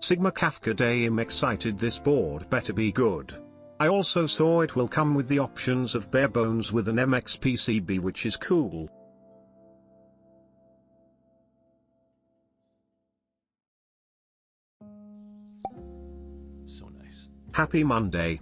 Sigma Kafka Day. I'm excited, this board better be good. I also saw it will come with the options of bare bones with an MX PCB, which is cool. So nice. Happy Monday.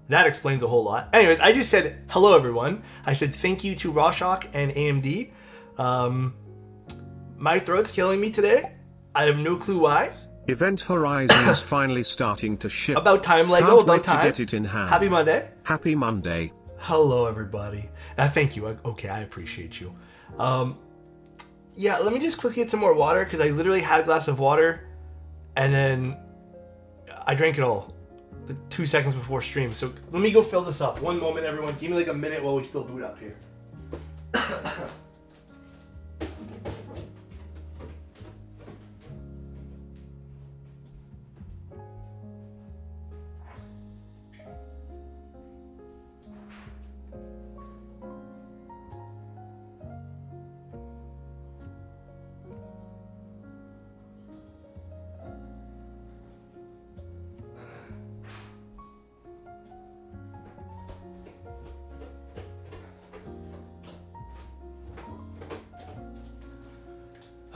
That explains a whole lot. Anyways, I just said hello, everyone. I said thank you to Rawshock and AMD. My throat's killing me today. I have no clue why. Event Horizon is finally starting to ship. About time, Lego. Can't About wait time. to get it in hand. Happy Monday. Happy Monday. Hello, everybody. Thank you. Okay, I appreciate you. Yeah, let me just quickly get some more water because I literally had a glass of water and then I drank it all 2 seconds before stream. So let me go fill this up. One moment, everyone. Give me like a minute while we still boot up here.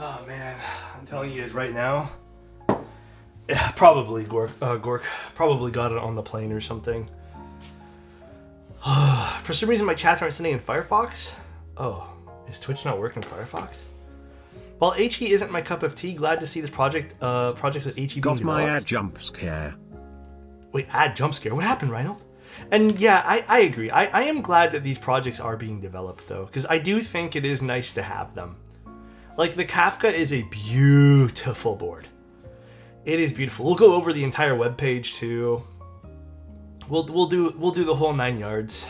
Oh man, I'm telling you guys right now. Yeah, probably Gork probably got it on the plane or something. For some reason my chats aren't sending in Firefox. Oh, is Twitch not working in Firefox? Well, HE isn't my cup of tea. Glad to see this project with HE being Got my developed. ad jump scare. Wait, ad jump scare? What happened, Reinhold? And yeah, I agree. I am glad that these projects are being developed though, because I do think it is nice to have them. Like the Kafka is a beautiful board. It is beautiful. We'll go over the entire web page too. We'll do the whole 9 yards.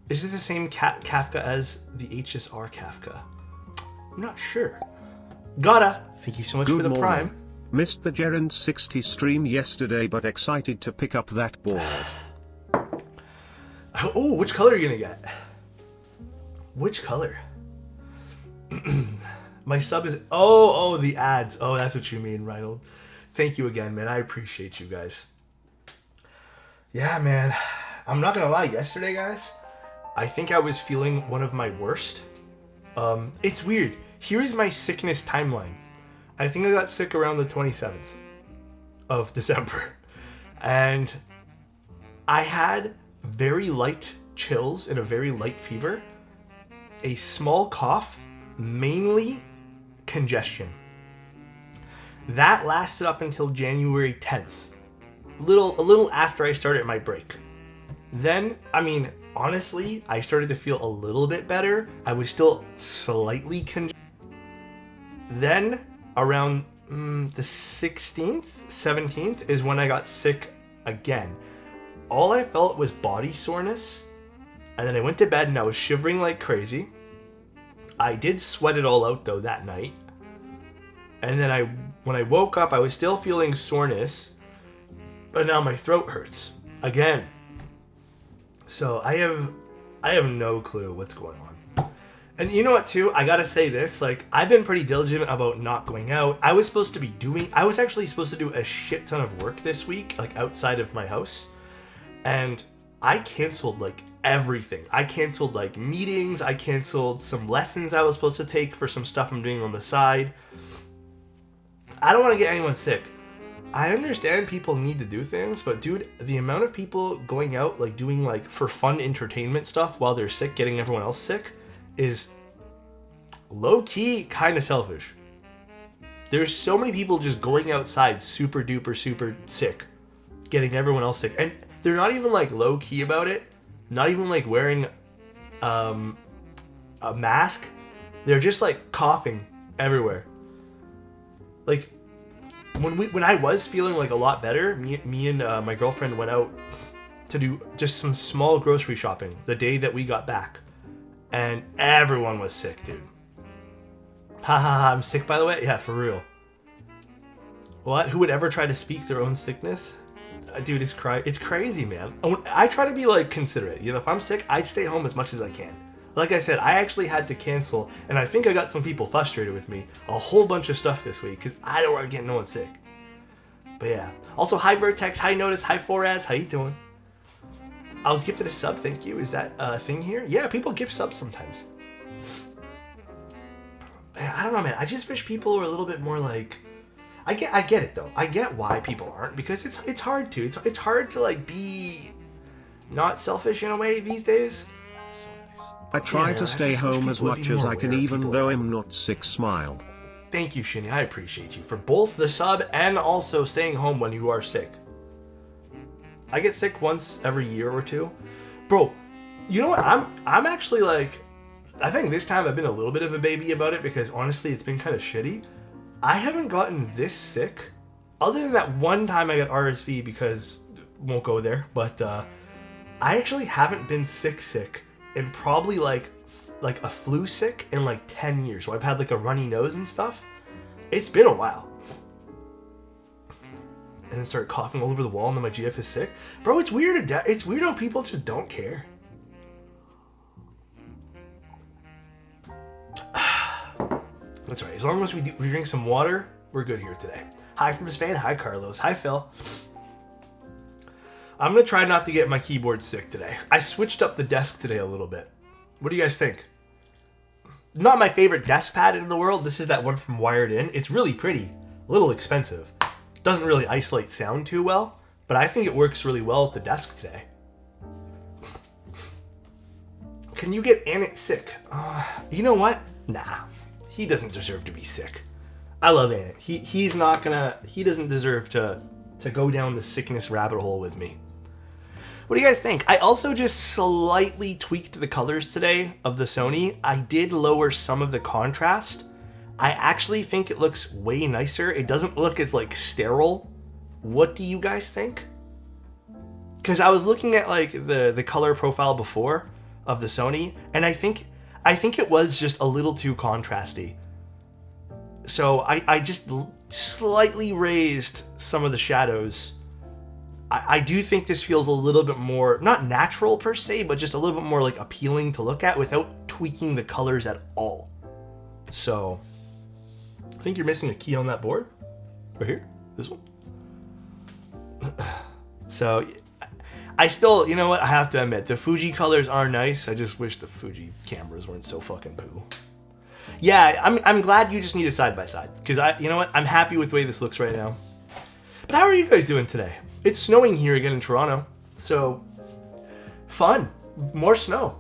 Is it the same Kafka as the HSR Kafka? I'm not sure. Gotta. Thank you so much Good for the morning. Prime. Missed the Gerund 60 stream yesterday, but excited to pick up that board. Oh, which color are you gonna get? Which color? My sub is the ads. Oh, that's what you mean, Reinhold. Thank you again, man. I appreciate you guys. Yeah, man. I'm not gonna lie. Yesterday, guys, I think I was feeling one of my worst. It's weird. Here's my sickness timeline. I think I got sick around the 27th of December, and I had very light chills and a very light fever, a small cough, mainly congestion. That lasted up until January 10th, a little after I started my break. Then, I mean, honestly, I started to feel a little bit better. I was still slightly congested. Then, around the 16th, 17th is when I got sick again. All I felt was body soreness, and then I went to bed and I was shivering like crazy. I did sweat it all out though that night. And then when I woke up, I was still feeling soreness, but now my throat hurts again. So I have no clue what's going on. And you know what too? I gotta say this, like, I've been pretty diligent about not going out. I was actually supposed to do a shit ton of work this week, like outside of my house. And I canceled like everything. I canceled like meetings. I canceled some lessons I was supposed to take for some stuff I'm doing on the side. I don't want to get anyone sick. I understand people need to do things, but dude, the amount of people going out, like doing like for fun entertainment stuff while they're sick, getting everyone else sick, is low-key kind of selfish. There's so many people just going outside super duper super sick, getting everyone else sick, and they're not even like low-key about it. not even like wearing a mask. They're just like coughing everywhere. Like when I was feeling like a lot better, me and my girlfriend went out to do just some small grocery shopping the day that we got back, and everyone was sick, dude. Ha ha ha! I'm sick, by the way. Yeah, for real. What? Who would ever try to speak their own sickness? Dude, it's crazy, man. I try to be like considerate. You know, if I'm sick, I'd stay home as much as I can. Like I said, I actually had to cancel, and I think I got some people frustrated with me, a whole bunch of stuff this week, because I don't want to get no one sick. But yeah. Also, hi Vertex, hi Notice, hi 4S, how you doing? I was gifted a sub, thank you. Is that a thing here? Yeah, people gift subs sometimes. I don't know, man. I just wish people were a little bit more like... I get it, though. I get why people aren't, because it's hard to. It's hard to, like, be not selfish in a way these days. I try to stay home as much as I can, even though I'm not sick. Smile. Thank you, Shinny. I appreciate you for both the sub and also staying home when you are sick. I get sick once every year or two. Bro, you know what? I'm actually like... I think this time I've been a little bit of a baby about it, because honestly it's been kind of shitty. I haven't gotten this sick, other than that one time I got RSV, because... Won't go there, but I actually haven't been sick in probably like a flu sick in like 10 years. So I've had like a runny nose and stuff. It's been a while. And then started coughing all over the wall, and then my GF is sick. Bro, it's weird. It's weird how people just don't care. That's right. As long as we drink some water, we're good here today. Hi from Spain. Hi, Carlos. Hi, Phil. I'm going to try not to get my keyboard sick today. I switched up the desk today a little bit. What do you guys think? Not my favorite desk pad in the world. This is that one from Wired In. It's really pretty. A little expensive. Doesn't really isolate sound too well, but I think it works really well at the desk today. Can you get Annette sick? You know what? Nah. He doesn't deserve to be sick. I love Annette. He doesn't deserve to go down the sickness rabbit hole with me. What do you guys think? I also just slightly tweaked the colors today of the Sony. I did lower some of the contrast. I actually think it looks way nicer. It doesn't look as like sterile. What do you guys think? Because I was looking at like the color profile before of the Sony, and I think it was just a little too contrasty. So I just slightly raised some of the shadows. I do think this feels a little bit more, not natural per se, but just a little bit more like appealing to look at without tweaking the colors at all. So I think you're missing a key on that board. Right here, this one. So I still, you know what, I have to admit, the Fuji colors are nice. I just wish the Fuji cameras weren't so fucking poo. Yeah, I'm glad you just need a side-by-side, because you know what, I'm happy with the way this looks right now. But how are you guys doing today? It's snowing here again in Toronto, so fun, more snow.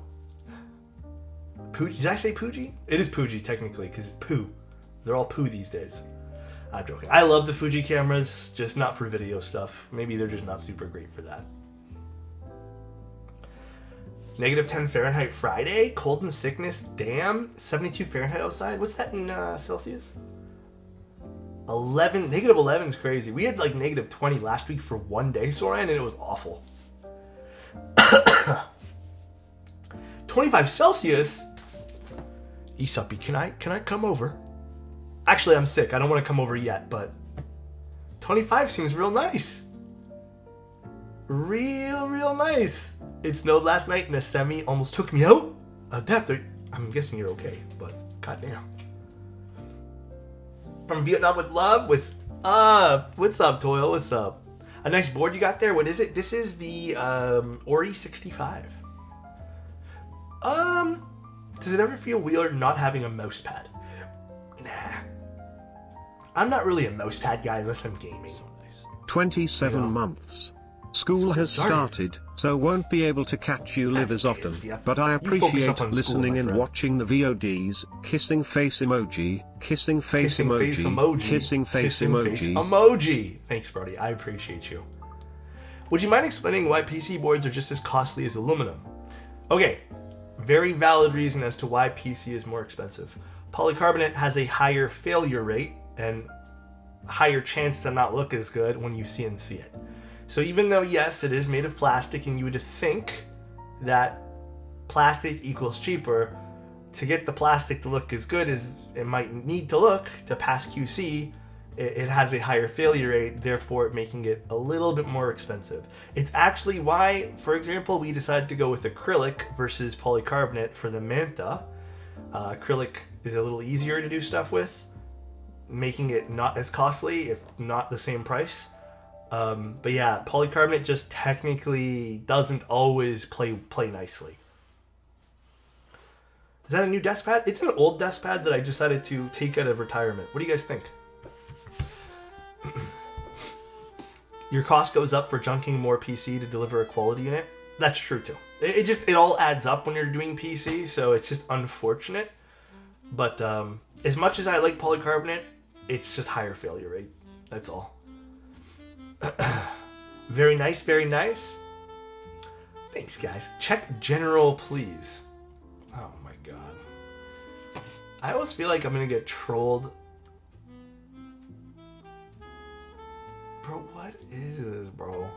Puji, did I say Puji? It is Puji technically, because it's poo. They're all poo these days. I'm joking. I love the Fuji cameras, just not for video stuff. Maybe they're just not super great for that. -10 Fahrenheit Friday, cold and sickness, damn. 72 Fahrenheit outside. What's that in Celsius? -11 is crazy. We had like -20 last week for one day, Soren, and it was awful. 25 Celsius? Isapi, can I come over? Actually, I'm sick. I don't want to come over yet, but 25 seems real nice. Real nice. It snowed last night and a semi almost took me out. I'm guessing you're okay, but goddamn. From Vietnam with love. What's up, Toil? What's up? A nice board you got there. What is it? This is the Ori 65. Does it ever feel weird not having a mouse pad? Nah. I'm not really a mouse pad guy unless I'm gaming. 27 months. School has started, so won't be able to catch you live as often, but I appreciate listening and watching the VODs. Kissing face emoji, kissing face emoji, kissing face emoji. Thanks, Brody. I appreciate you. Would you mind explaining why PC boards are just as costly as aluminum? Okay, very valid reason as to why PC is more expensive. Polycarbonate has a higher failure rate and higher chance to not look as good when you CNC it. So even though, yes, it is made of plastic and you would think that plastic equals cheaper, to get the plastic to look as good as it might need to look to pass QC, it has a higher failure rate, therefore making it a little bit more expensive. It's actually why, for example, we decided to go with acrylic versus polycarbonate for the Manta. Acrylic is a little easier to do stuff with, making it not as costly, if not the same price. But yeah, polycarbonate just technically doesn't always play nicely. Is that a new desk pad? It's an old desk pad that I decided to take out of retirement. What do you guys think? Your cost goes up for junking more PC to deliver a quality unit. That's true too. It all adds up when you're doing PC, so it's just unfortunate. But as much as I like polycarbonate, it's just higher failure rate. That's all. Very nice, very nice. Thanks, guys. Check general, please. Oh my god. I always feel like I'm gonna get trolled. Bro, what is this, bro?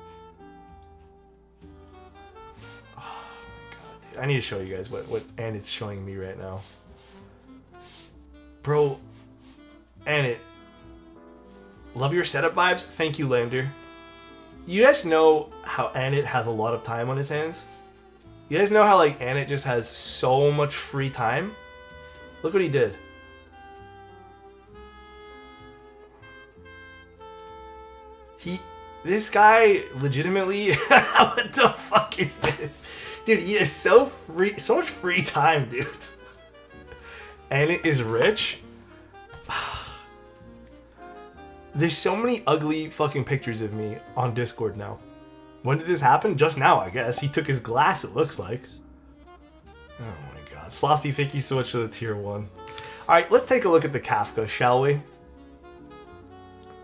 Oh my god, dude. I need to show you guys what Annet's showing me right now. Bro, Annet. Love your setup vibes. Thank you, Lander. You guys know how Annette has a lot of time on his hands? You guys know how like Annette just has so much free time? Look what he did. This guy legitimately, what the fuck is this? Dude, he has so much free time, dude. Annette is rich. There's so many ugly fucking pictures of me on Discord now. When did this happen? Just now, I guess. He took his glass, it looks like. Oh my god. Slothy, thank you so much for the tier 1. Alright, let's take a look at the Kafka, shall we?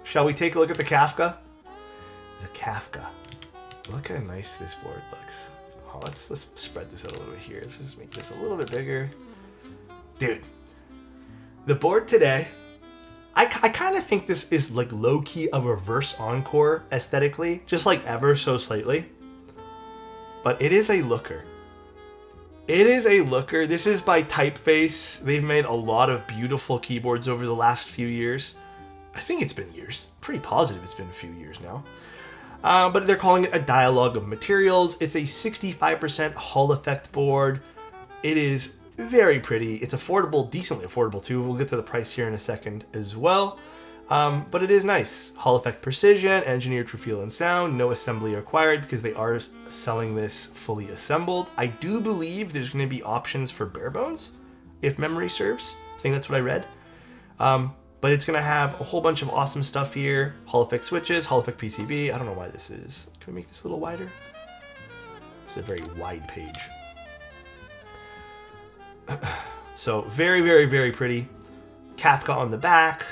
Shall we take a look at the Kafka? The Kafka. Look how nice this board looks. Oh, let's spread this out a little bit here. Let's just make this a little bit bigger. Dude. The board today... I kind of think this is like low-key a reverse Encore aesthetically, just like ever so slightly. But it is a looker. It is a looker. This is by Typeface. They've made a lot of beautiful keyboards over the last few years. I think it's been years. Pretty positive it's been a few years now. But they're calling it a dialogue of materials. It's a 65% Hall effect board. It is very pretty. It's affordable, decently affordable too. We'll get to the price here in a second as well. But it is nice. Hall effect precision, engineered for feel and sound, no assembly required because they are selling this fully assembled. I do believe there's going to be options for bare bones, if memory serves. I think that's what I read. But it's going to have a whole bunch of awesome stuff here. Hall effect switches, Hall effect PCB. I don't know why this is. Can we make this a little wider? It's a very wide page. So very, very, very pretty. Kafka on the back.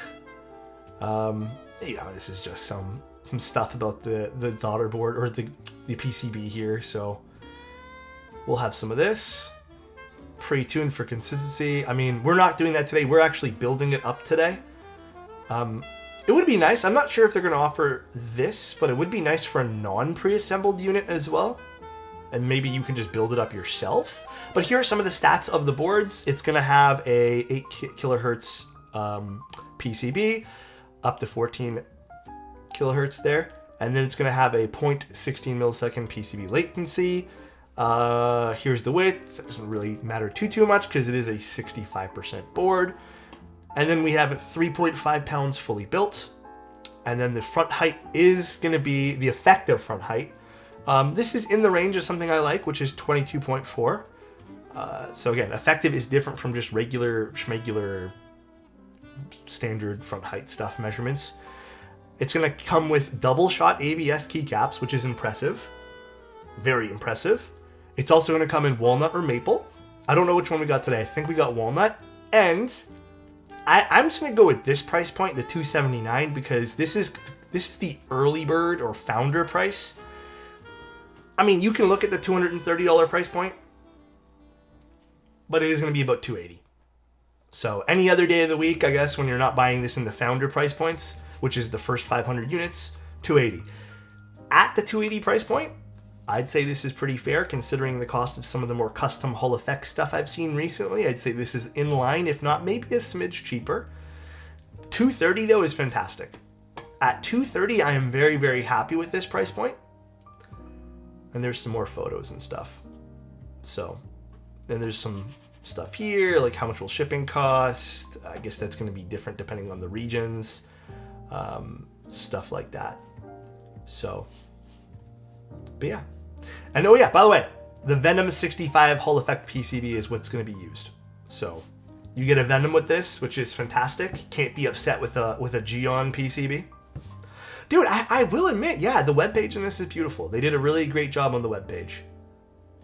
You know, this is just some stuff about the daughter board or the PCB here. So we'll have some of this. Pre-tuned for consistency. I mean, we're not doing that today. We're actually building it up today. It would be nice. I'm not sure if they're going to offer this, but it would be nice for a non-pre-assembled unit as well. And maybe you can just build it up yourself. But here are some of the stats of the boards. It's going to have a 8 kilohertz PCB, up to 14 kilohertz there. And then it's going to have a 0.16 millisecond PCB latency. Here's the width. It doesn't really matter too much because it is a 65% board. And then we have 3.5 pounds fully built. And then the front height is going to be the effective front height. This is in the range of something I like, which is 22.4. So again, effective is different from just regular schmegular standard front height stuff measurements. It's going to come with double shot ABS keycaps, which is impressive. Very impressive. It's also going to come in walnut or maple. I don't know which one we got today. I think we got walnut. And I'm just going to go with this price point, the $279, because this is the early bird or founder price. I mean, you can look at the $230 price point. but it is going to be about $280. So any other day of the week, I guess, when you're not buying this in the founder price points, which is the first 500 units, $280. At the $280 price point, I'd say this is pretty fair considering the cost of some of the more custom Hall effect stuff I've seen recently. I'd say this is in line, if not maybe a smidge cheaper. $230 though is fantastic. At $230, I am very, very happy with this price point. And there's some more photos and stuff. So, then there's some stuff here, like how much will shipping cost. I guess that's going to be different depending on the regions. Stuff like that. So, but yeah. And oh yeah, by the way, the Venom 65 Hall effect PCB is what's going to be used. So, you get a Venom with this, which is fantastic. Can't be upset with a Geon PCB. Dude, I will admit, yeah, the webpage in this is beautiful. They did a really great job on the webpage.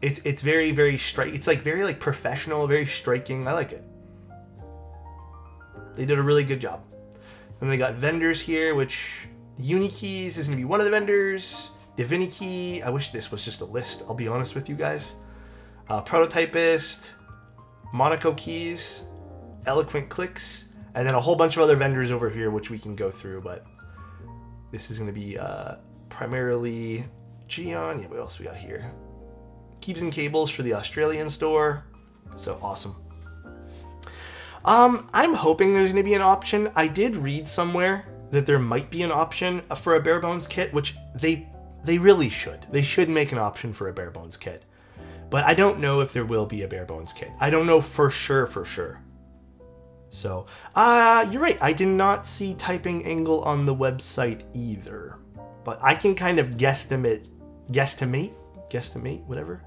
It's very, very straight. It's like very like professional, very striking. I like it. They did a really good job. Then they got vendors here, which Unikeys is going to be one of the vendors. Divinity, I wish this was just a list, I'll be honest with you guys. Prototypist, Monaco Keys, Eloquent Clicks, and then a whole bunch of other vendors over here, which we can go through, but this is going to be primarily Geon. Yeah, what else we got here? Keeps and Cables for the Australian store. So awesome. I'm hoping there's going to be an option. I did read somewhere that there might be an option for a bare bones kit, which they really should. They should make an option for a bare bones kit. But I don't know if there will be a bare bones kit. I don't know for sure. So, you're right. I did not see typing angle on the website either. But I can kind of guesstimate, whatever.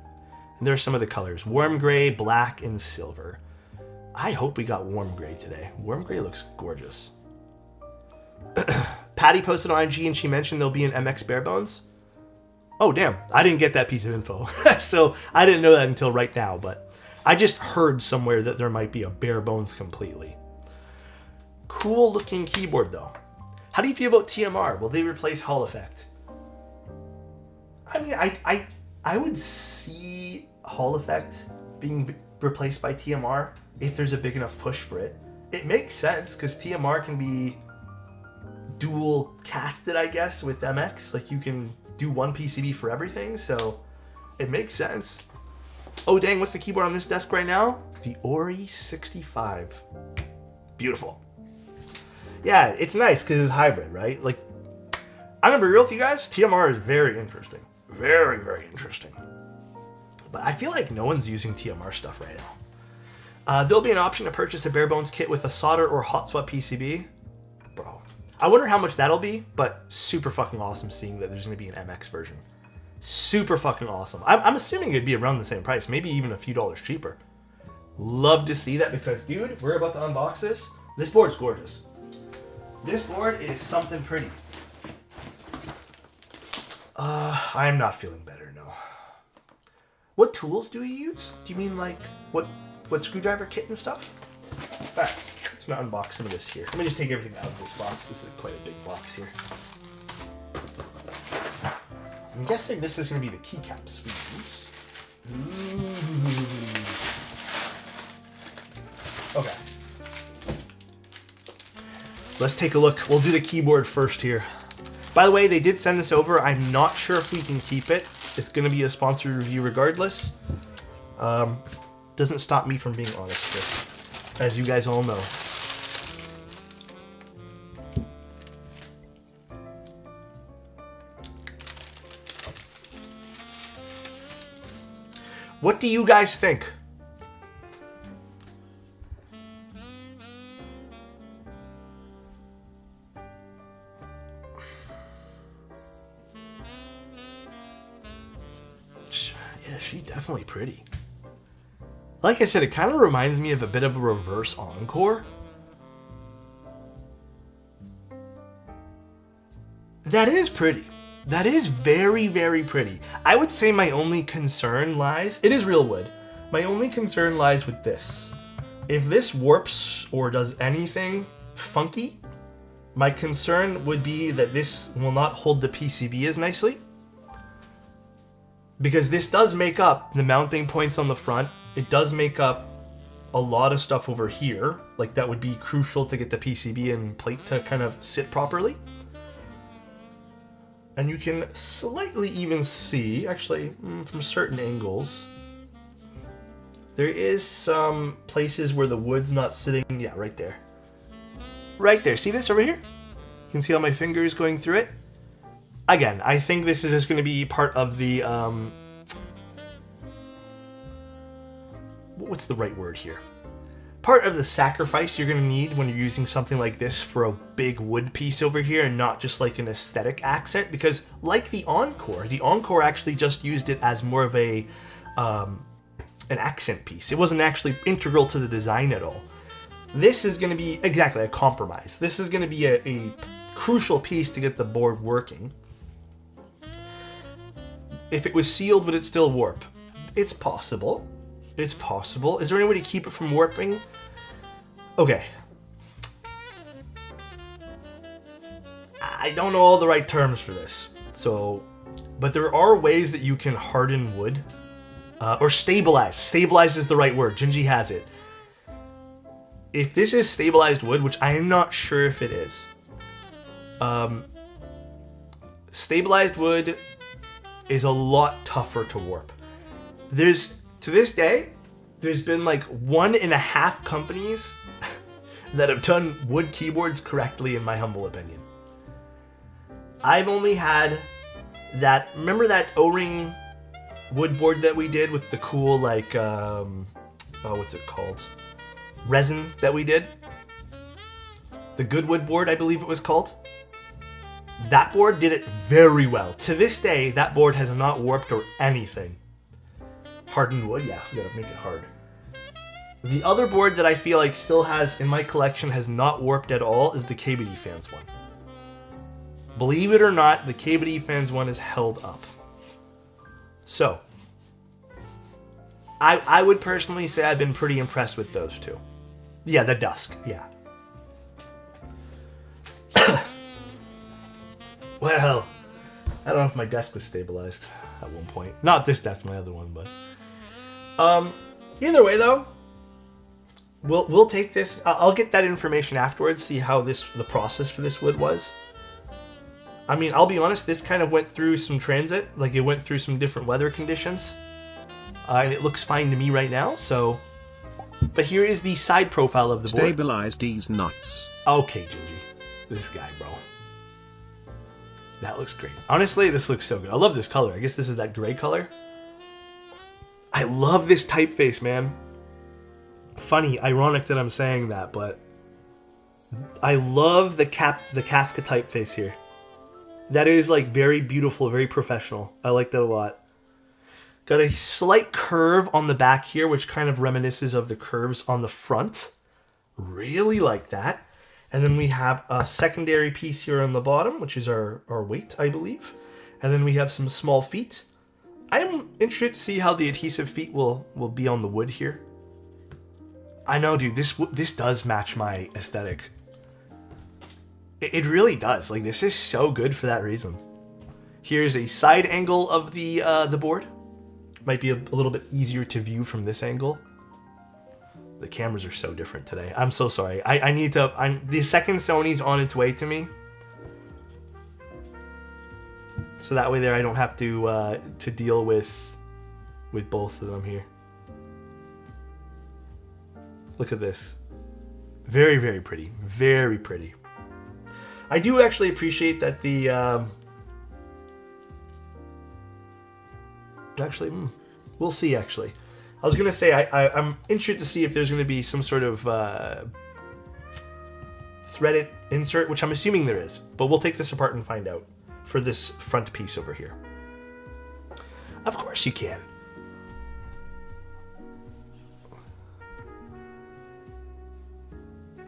And there's some of the colors. Warm gray, black, and silver. I hope we got warm gray today. Warm gray looks gorgeous. Patty posted on IG and she mentioned there'll be an MX bare bones. Oh, damn. I didn't get that piece of info. So I didn't know that until right now, but I just heard somewhere that there might be a bare bones completely. Cool looking keyboard though. How do you feel about TMR? Will they replace Hall effect? I mean, I would see Hall effect being replaced by TMR if there's a big enough push for it. It makes sense because TMR can be dual casted, I guess, with MX. Like you can do one PCB for everything, so it makes sense. Oh dang, what's the keyboard on this desk right now? The Ori 65. Beautiful. Yeah, it's nice because it's hybrid, right? Like, I'm gonna be real with you guys, TMR is very interesting. Very, very interesting. But I feel like no one's using TMR stuff right now. There'll be an option to purchase a bare bones kit with a solder or hot swap PCB. Bro, I wonder how much that'll be, but super fucking awesome seeing that there's gonna be an MX version. Super fucking awesome. I'm assuming it'd be around the same price, maybe even a few dollars cheaper. Love to see that because, dude, we're about to unbox this. This board's gorgeous. This board is something pretty. I am not feeling better, no. What tools do you use? Do you mean like what screwdriver kit and stuff? Alright, let's not unbox some of this here. Let me just take everything out of this box. This is quite a big box here. I'm guessing this is going to be the keycaps we use. Ooh. Okay. Let's take a look. We'll do the keyboard first here. By the way, they did send this over. I'm not sure if we can keep it. It's going to be a sponsored review regardless. Doesn't stop me from being honest here, as you guys all know. What do you guys think? Yeah, she's definitely pretty. Like I said, it kind of reminds me of a bit of a reverse Encore. That is pretty. That is very, very pretty. I would say my only concern lies... It is real wood. My only concern lies with this. If this warps or does anything funky, my concern would be that this will not hold the PCB as nicely. Because this does make up the mounting points on the front. It does make up a lot of stuff over here, like that would be crucial to get the PCB and plate to kind of sit properly. And you can slightly even see, actually, from certain angles, there is some places where the wood's not sitting. Yeah, right there. Right there. See this over here? You can see all my fingers going through it. Again, I think this is just going to be part of the... what's the right word here? Part of the sacrifice you're going to need when you're using something like this for a big wood piece over here and not just like an aesthetic accent, because like the Encore actually just used it as more of a an accent piece. It wasn't actually integral to the design at all. This is going to be exactly a compromise. This is going to be a crucial piece to get the board working. If it was sealed, would it still warp? It's possible. It's possible. Is there any way to keep it from warping? Okay. I don't know all the right terms for this. But there are ways that you can harden wood. Or stabilize. Stabilize is the right word. Gingy has it. If this is stabilized wood, which I am not sure if it is. Stabilized wood is a lot tougher to warp. To this day, there's been like 1.5 companies that have done wood keyboards correctly, in my humble opinion. I've only had that, remember that O-ring wood board that we did with the cool, like, what's it called? Resin that we did? The Goodwood board, I believe it was called. That board did it very well. To this day, that board has not warped or anything. Hardened wood, yeah, we gotta make it hard. The other board that I feel like still has, in my collection, has not warped at all is the KBD Fans one. Believe it or not, the KBD Fans one is held up. So, I would personally say I've been pretty impressed with those two. Yeah, the Dusk, yeah. Well, I don't know if my desk was stabilized at one point. Not this desk, my other one, but... either way, though, we'll take this. I'll get that information afterwards, see how the process for this wood was. I mean, I'll be honest, this kind of went through some transit. Like, it went through some different weather conditions. And it looks fine to me right now, so... But here is the side profile of the board. Stabilize these nuts. Okay, Gingy. This guy, bro. That looks great. Honestly, this looks so good. I love this color. I guess this is that gray color. I love this typeface, man. Funny, ironic that I'm saying that, but I love the Kafka typeface here. That is like very beautiful, very professional. I like that a lot. Got a slight curve on the back here, which kind of reminisces of the curves on the front. Really like that. And then we have a secondary piece here on the bottom, which is our weight, I believe. And then we have some small feet. I'm interested to see how the adhesive feet will be on the wood here. I know, dude, this does match my aesthetic. It really does. Like, this is so good for that reason. Here's a side angle of the board. Might be a little bit easier to view from this angle. The cameras are so different today. I'm so sorry. I need to... the second Sony's on its way to me. So that way there I don't have to deal with both of them here. Look at this. Very, very pretty. Very pretty. I do actually appreciate that the... Actually, we'll see, actually. I was going to say, I'm interested to see if there's going to be some sort of threaded insert, which I'm assuming there is. But we'll take this apart and find out for this front piece over here. Of course you can.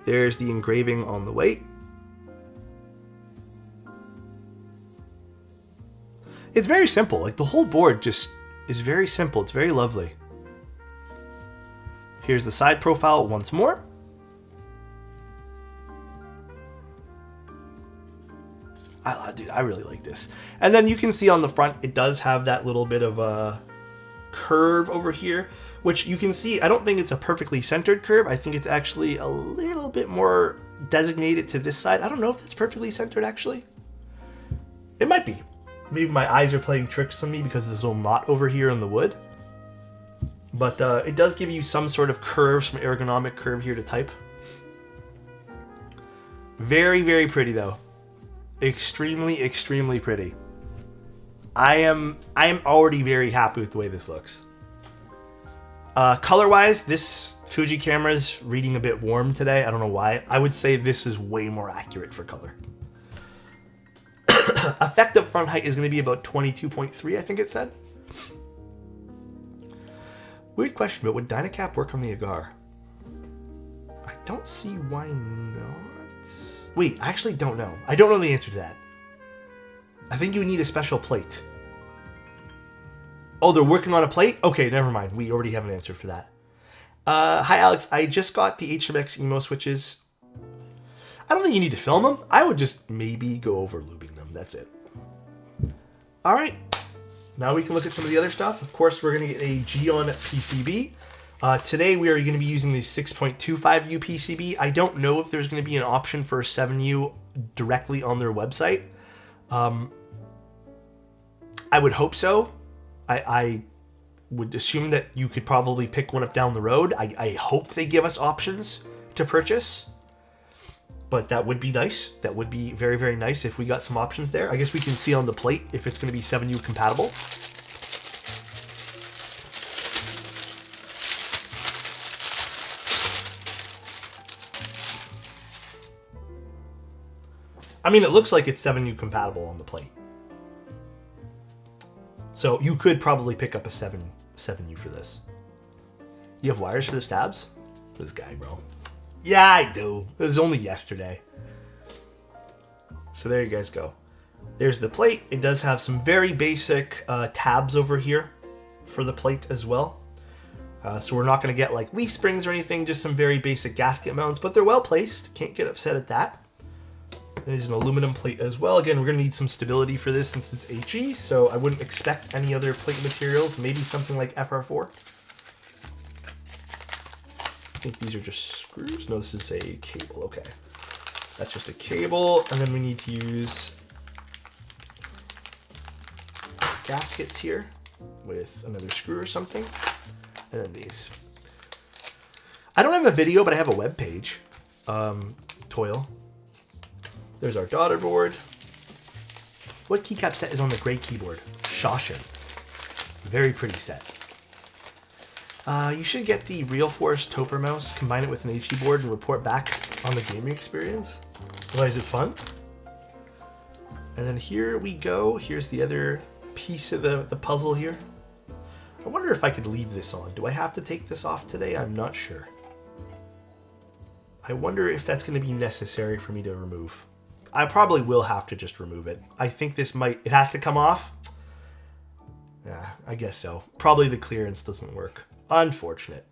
There's the engraving on the weight. It's very simple. Like, the whole board just is very simple. It's very lovely. Here's the side profile once more. Dude, I really like this. And then you can see on the front, it does have that little bit of curve over here, which you can see, I don't think it's a perfectly centered curve. I think it's actually a little bit more designated to this side. I don't know if it's perfectly centered, actually. It might be. Maybe my eyes are playing tricks on me because there's a little knot over here in the wood. But it does give you some sort of curve, some ergonomic curve here to type. Very, very pretty, though. Extremely, extremely pretty. I am already very happy with the way this looks. Color-wise, this Fuji camera is reading a bit warm today. I don't know why. I would say this is way more accurate for color. Effective front height is going to be about 22.3, I think it said. Weird question, but would Dynacap work on the Agar? I don't see why not. Wait, I actually don't know. I don't know the answer to that. I think you would need a special plate. Oh, they're working on a plate? Okay, never mind. We already have an answer for that. Hi, Alex. I just got the HMX emo switches. I don't think you need to film them. I would just maybe go over lubing them. That's it. All right. Now we can look at some of the other stuff. Of course, we're going to get a Geon PCB. Today, we are going to be using the 6.25U PCB. I don't know if there's going to be an option for a 7U directly on their website. I would hope so. I would assume that you could probably pick one up down the road. I hope they give us options to purchase. But that would be nice. That would be very, very nice if we got some options there. I guess we can see on the plate if it's going to be 7U compatible. I mean, it looks like it's 7U compatible on the plate. So you could probably pick up a 7U for this. You have wires for the stabs? This guy, bro. Yeah, I do. It was only yesterday. So there you guys go. There's the plate. It does have some very basic tabs over here for the plate as well. So we're not going to get like leaf springs or anything, just some very basic gasket mounts, but they're well placed. Can't get upset at that. There's an aluminum plate as well. Again, we're going to need some stability for this since it's HE, so I wouldn't expect any other plate materials. Maybe something like FR4. I think these are just screws. No, this is a cable. Okay. That's just a cable. And then we need to use gaskets here with another screw or something. And then these. I don't have a video, but I have a web page. Toil. There's our daughter board. What keycap set is on the gray keyboard? Shoshin. Very pretty set. You should get the Real Force Toper mouse, combine it with an HE board, and report back on the gaming experience. Why is it fun? And then here we go. Here's the other piece of the puzzle here. I wonder if I could leave this on. Do I have to take this off today? I'm not sure. I wonder if that's going to be necessary for me to remove. I probably will have to just remove it. I think this might... It has to come off? Yeah, I guess so. Probably the clearance doesn't work. Unfortunate.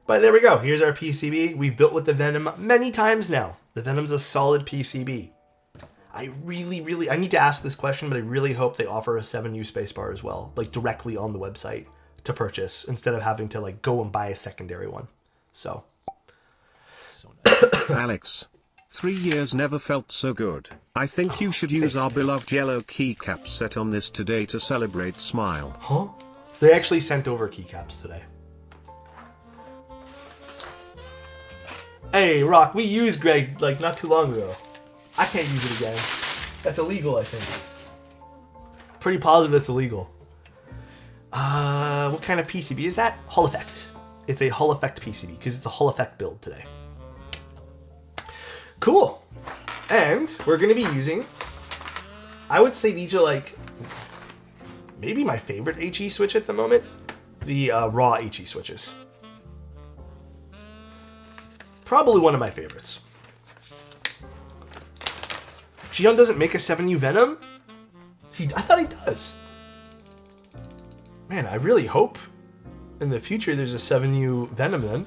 But there we go. Here's our PCB. We've built with the Venom many times now. The Venom's a solid PCB. I need to ask this question, but I really hope they offer a 7U spacebar as well, like directly on the website to purchase instead of having to like go and buy a secondary one. So Alex, 3 years never felt so good. I think you should use our beloved yellow keycap set on this today to celebrate Smile. Huh? They actually sent over keycaps today. Hey, Rock, we used Greg like not too long ago. I can't use it again. That's illegal, I think. Pretty positive that's illegal. What kind of PCB is that? Hall Effect. It's a Hall Effect PCB because it's a Hall Effect build today. Cool. And we're going to be using, I would say these are like maybe my favorite HE switch at the moment. The raw HE switches. Probably one of my favorites. Geon doesn't make a 7U Venom? I thought he does. Man, I really hope in the future there's a 7U Venom then.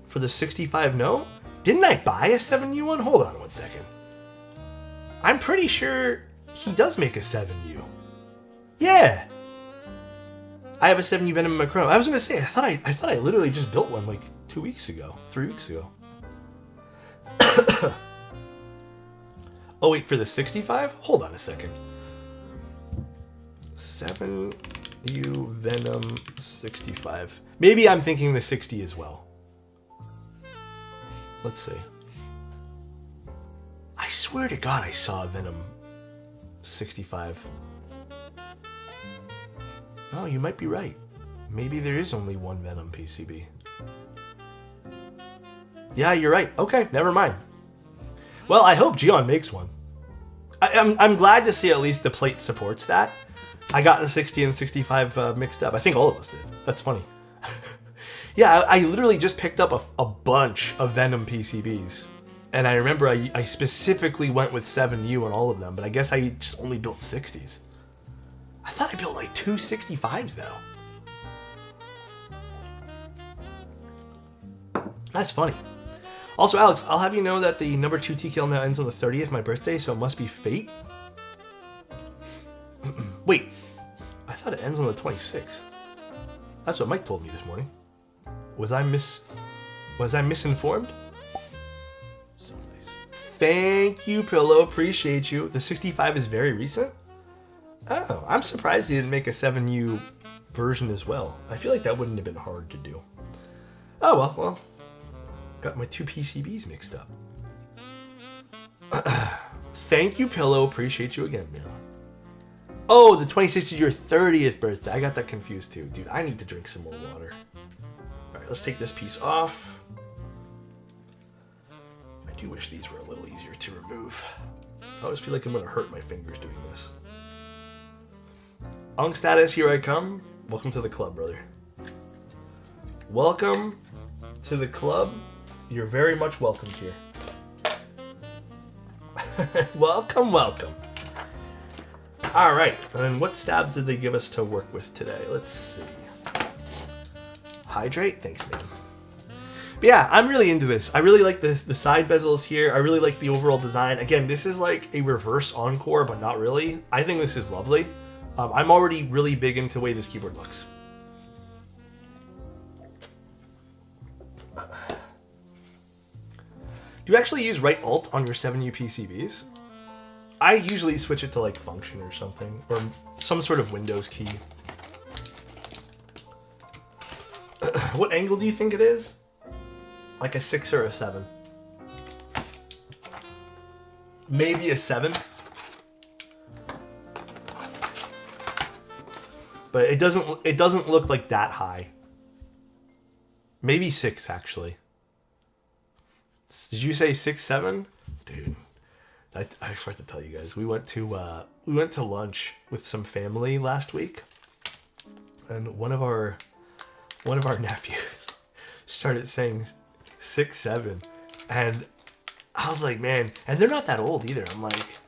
For the 65 no? Didn't I buy a 7U one? Hold on one second. I'm pretty sure he does make a 7U. Yeah. I have a 7U Venom in my Chrono. I was gonna say, I thought I literally just built one like 2 weeks ago, 3 weeks ago. Oh wait, for the 65? Hold on a second. 7U Venom 65. Maybe I'm thinking the 60 as well. Let's see. I swear to God I saw a Venom 65. Oh, you might be right. Maybe there is only one Venom PCB. Yeah, you're right. Okay, never mind. Well, I hope Gion makes one. I'm glad to see at least the plate supports that. I got the 60 and 65 mixed up. I think all of us did. That's funny. Yeah, I literally just picked up a bunch of Venom PCBs. And I remember I specifically went with 7U on all of them, but I guess I just only built 60s. I thought I built like 2 65s though. That's funny. Also, Alex, I'll have you know that the number 2 TKL now ends on the 30th, my birthday, so it must be fate. Wait, I thought it ends on the 26th. That's what Mike told me this morning. Was I misinformed? So nice. Thank you, Pillow. Appreciate you. The 65 is very recent. Oh, I'm surprised he didn't make a 7U version as well. I feel like that wouldn't have been hard to do. Oh, well. Got my 2 PCBs mixed up. Thank you, Pillow. Appreciate you again, man. Oh, the 26th is your 30th birthday. I got that confused too. Dude, I need to drink some more water. Alright, let's take this piece off. I do wish these were a little easier to remove. I always feel like I'm going to hurt my fingers doing this. Unk status, here I come. Welcome to the club, brother. Welcome to the club. You're very much welcome here. Welcome, welcome. All right, and then what stabs did they give us to work with today? Let's see. Hydrate, thanks, man. But yeah, I'm really into this. I really like this, the side bezels here. I really like the overall design. Again, this is like a reverse Encore, but not really. I think this is lovely. I'm already really big into the way this keyboard looks. Do you actually use right alt on your 7U PCBs? I usually switch it to like function or something, or some sort of Windows key. What angle do you think it is? Like a 6 or a 7? Maybe a 7? But it doesn't look like that high. Maybe 6 actually. Did you say 6, 7? Dude, I forgot to tell you guys. We went to lunch with some family last week, and one of our nephews started saying 6, 7, and I was like, man, and they're not that old either. I'm like,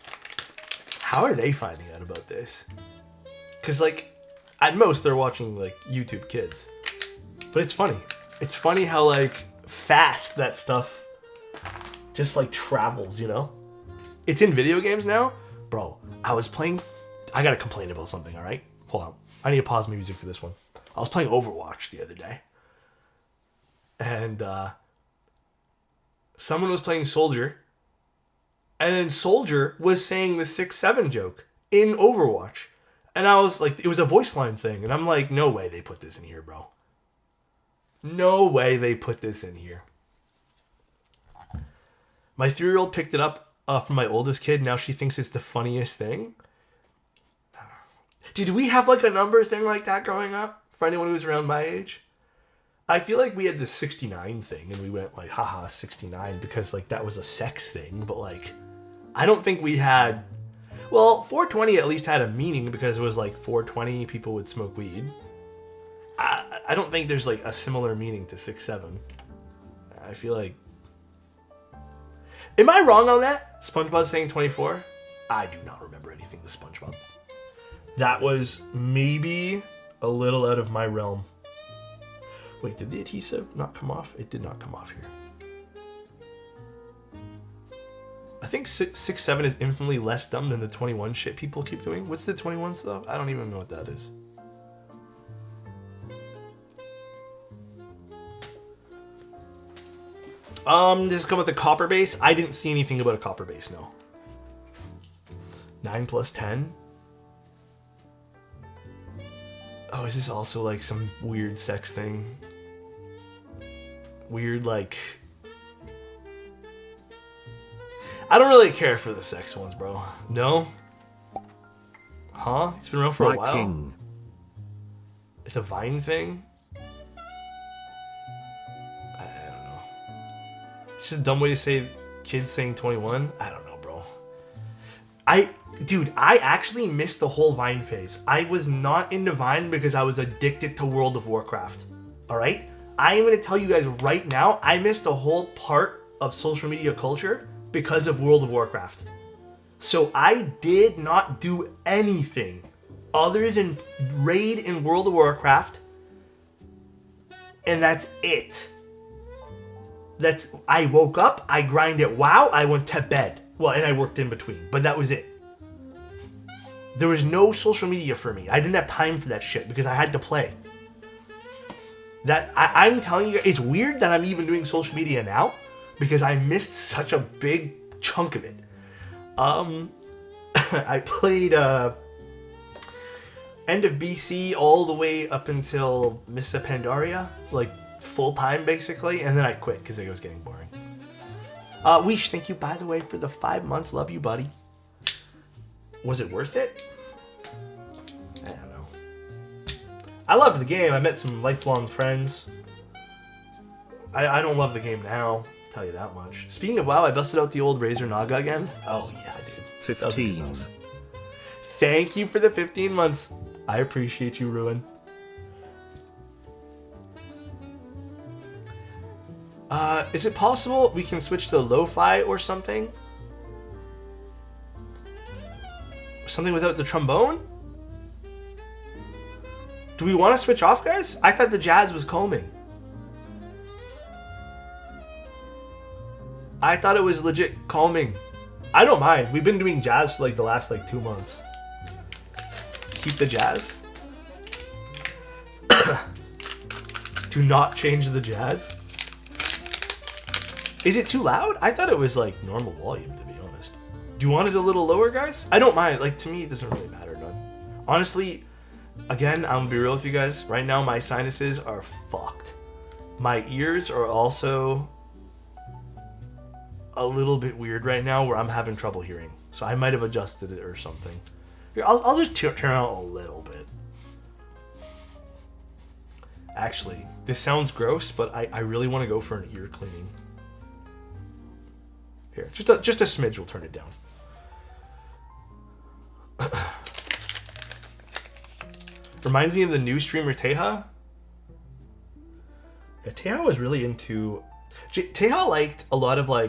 how are they finding out about this? Because like, at most they're watching like YouTube Kids, but it's funny. It's funny how like fast that stuff just like travels, you know? It's in video games now. Bro, I gotta complain about something, alright? Hold on. I need to pause my music for this one. I was playing Overwatch the other day. And someone was playing Soldier. And then Soldier was saying the 6-7 joke in Overwatch. And I was like, it was a voice line thing. And I'm like, no way they put this in here, bro. No way they put this in here. My 3-year-old picked it up from my oldest kid. Now she thinks it's the funniest thing. Did we have like a number thing like that growing up? For anyone who was around my age? I feel like we had the 69 thing and we went like, haha, 69, because like that was a sex thing. But like, I don't think we had... Well, 420 at least had a meaning because it was like 420 people would smoke weed. I don't think there's like a similar meaning to 6-7. I feel like... Am I wrong on that? SpongeBob saying 24? I do not remember anything with SpongeBob. That was maybe a little out of my realm. Wait, did the adhesive not come off? It did not come off here. I think 6-7 is infinitely less dumb than the 21 shit people keep doing. What's the 21 stuff? I don't even know what that is. Does this come with a copper base? I didn't see anything about a copper base, no. 9 plus 10? Oh, is this also like some weird sex thing? Weird, like... I don't really care for the sex ones, bro. No? Huh? It's been around for a while. King. It's a Vine thing? I don't know. It's just a dumb way to say kids saying 21. I don't know, bro. Dude, I actually missed the whole Vine phase. I was not into Vine because I was addicted to World of Warcraft. Alright? I am going to tell you guys right now, I missed a whole part of social media culture because of World of Warcraft. So I did not do anything other than raid in World of Warcraft. And that's it. I woke up, I grinded WoW, I went to bed. Well, and I worked in between, but that was it. There was no social media for me. I didn't have time for that shit because I had to play. I'm telling you, it's weird that I'm even doing social media now because I missed such a big chunk of it. I played end of BC all the way up until Mists of Pandaria, like full time basically, and then I quit because it was getting boring. Weesh, thank you by the way for the 5 months. Love you, buddy. Was it worth it? I don't know. I loved the game. I met some lifelong friends. I don't love the game now, I'll tell you that much. Speaking of WoW, I busted out the old Razor Naga again. Oh yeah, dude. 15. Thank you for the 15 months. I appreciate you, Ruin. Is it possible we can switch to lo-fi or something? Something without the trombone? Do we want to switch off, guys? I thought the jazz was calming. I thought it was legit calming. I don't mind. We've been doing jazz for like the last 2 months. Keep the jazz. Do not change the jazz. Is it too loud? I thought it was like normal volume, to be honest. Do you want it a little lower, guys? I don't mind. Like, to me, it doesn't really matter none. Honestly, again, I'm gonna be real with you guys. Right now, my sinuses are fucked. My ears are also a little bit weird right now where I'm having trouble hearing. So I might have adjusted it or something. Here, I'll just turn out a little bit. Actually, this sounds gross, but I really want to go for an ear cleaning. Here, just a smidge will turn it down. Reminds me of the new streamer Teha. Yeah, Teha was really into... Teha liked a lot of I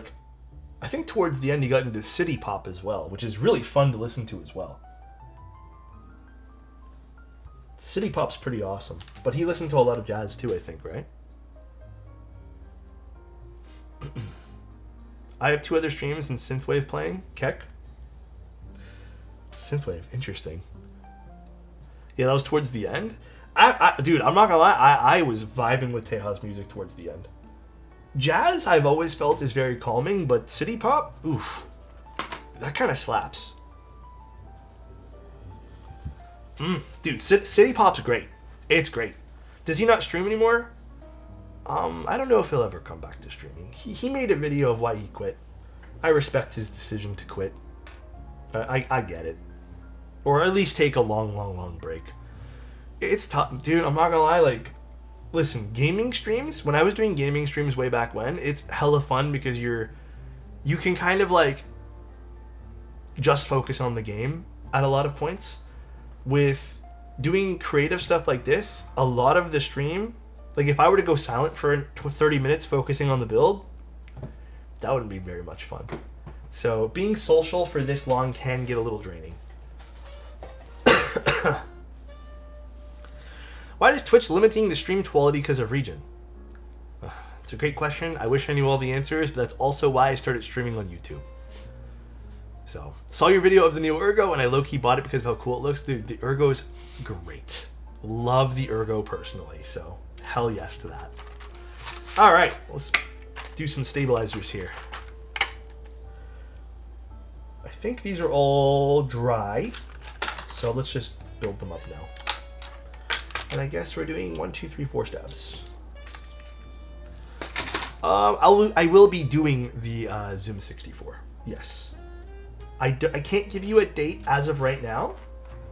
think towards the end he got into city pop as well, which is really fun to listen to as well. City pop's pretty awesome. But he listened to a lot of jazz too, I think, right? I have 2 other streams in Synthwave playing. Keck. Synthwave, interesting. Yeah, that was towards the end. Dude, I'm not gonna lie, I was vibing with Teja's music towards the end. Jazz, I've always felt is very calming, but city pop, oof, that kind of slaps. Dude, city pop's great. It's great. Does he not stream anymore? I don't know if he'll ever come back to streaming. He made a video of why he quit. I respect his decision to quit. I get it. Or at least take a long break. It's tough. Dude, I'm not gonna lie, listen, gaming streams, when I was doing gaming streams way back when, it's hella fun because you can kind of just focus on the game at a lot of points. With doing creative stuff like this, a lot of the stream, if I were to go silent for 30 minutes focusing on the build, that wouldn't be very much fun. So being social for this long can get a little draining. Why is Twitch limiting the stream quality because of region? It's a great question. I wish I knew all the answers, but that's also why I started streaming on YouTube. So, saw your video of the new Ergo, and I low-key bought it because of how cool it looks. Dude, the Ergo is great. Love the Ergo personally, so hell yes to that. All right, let's do some stabilizers here. I think these are all dry, so let's just build them up now. And I guess we're doing 1, 2, 3, 4 stabs. I will be doing the Zoom 64. Yes. I can't give you a date as of right now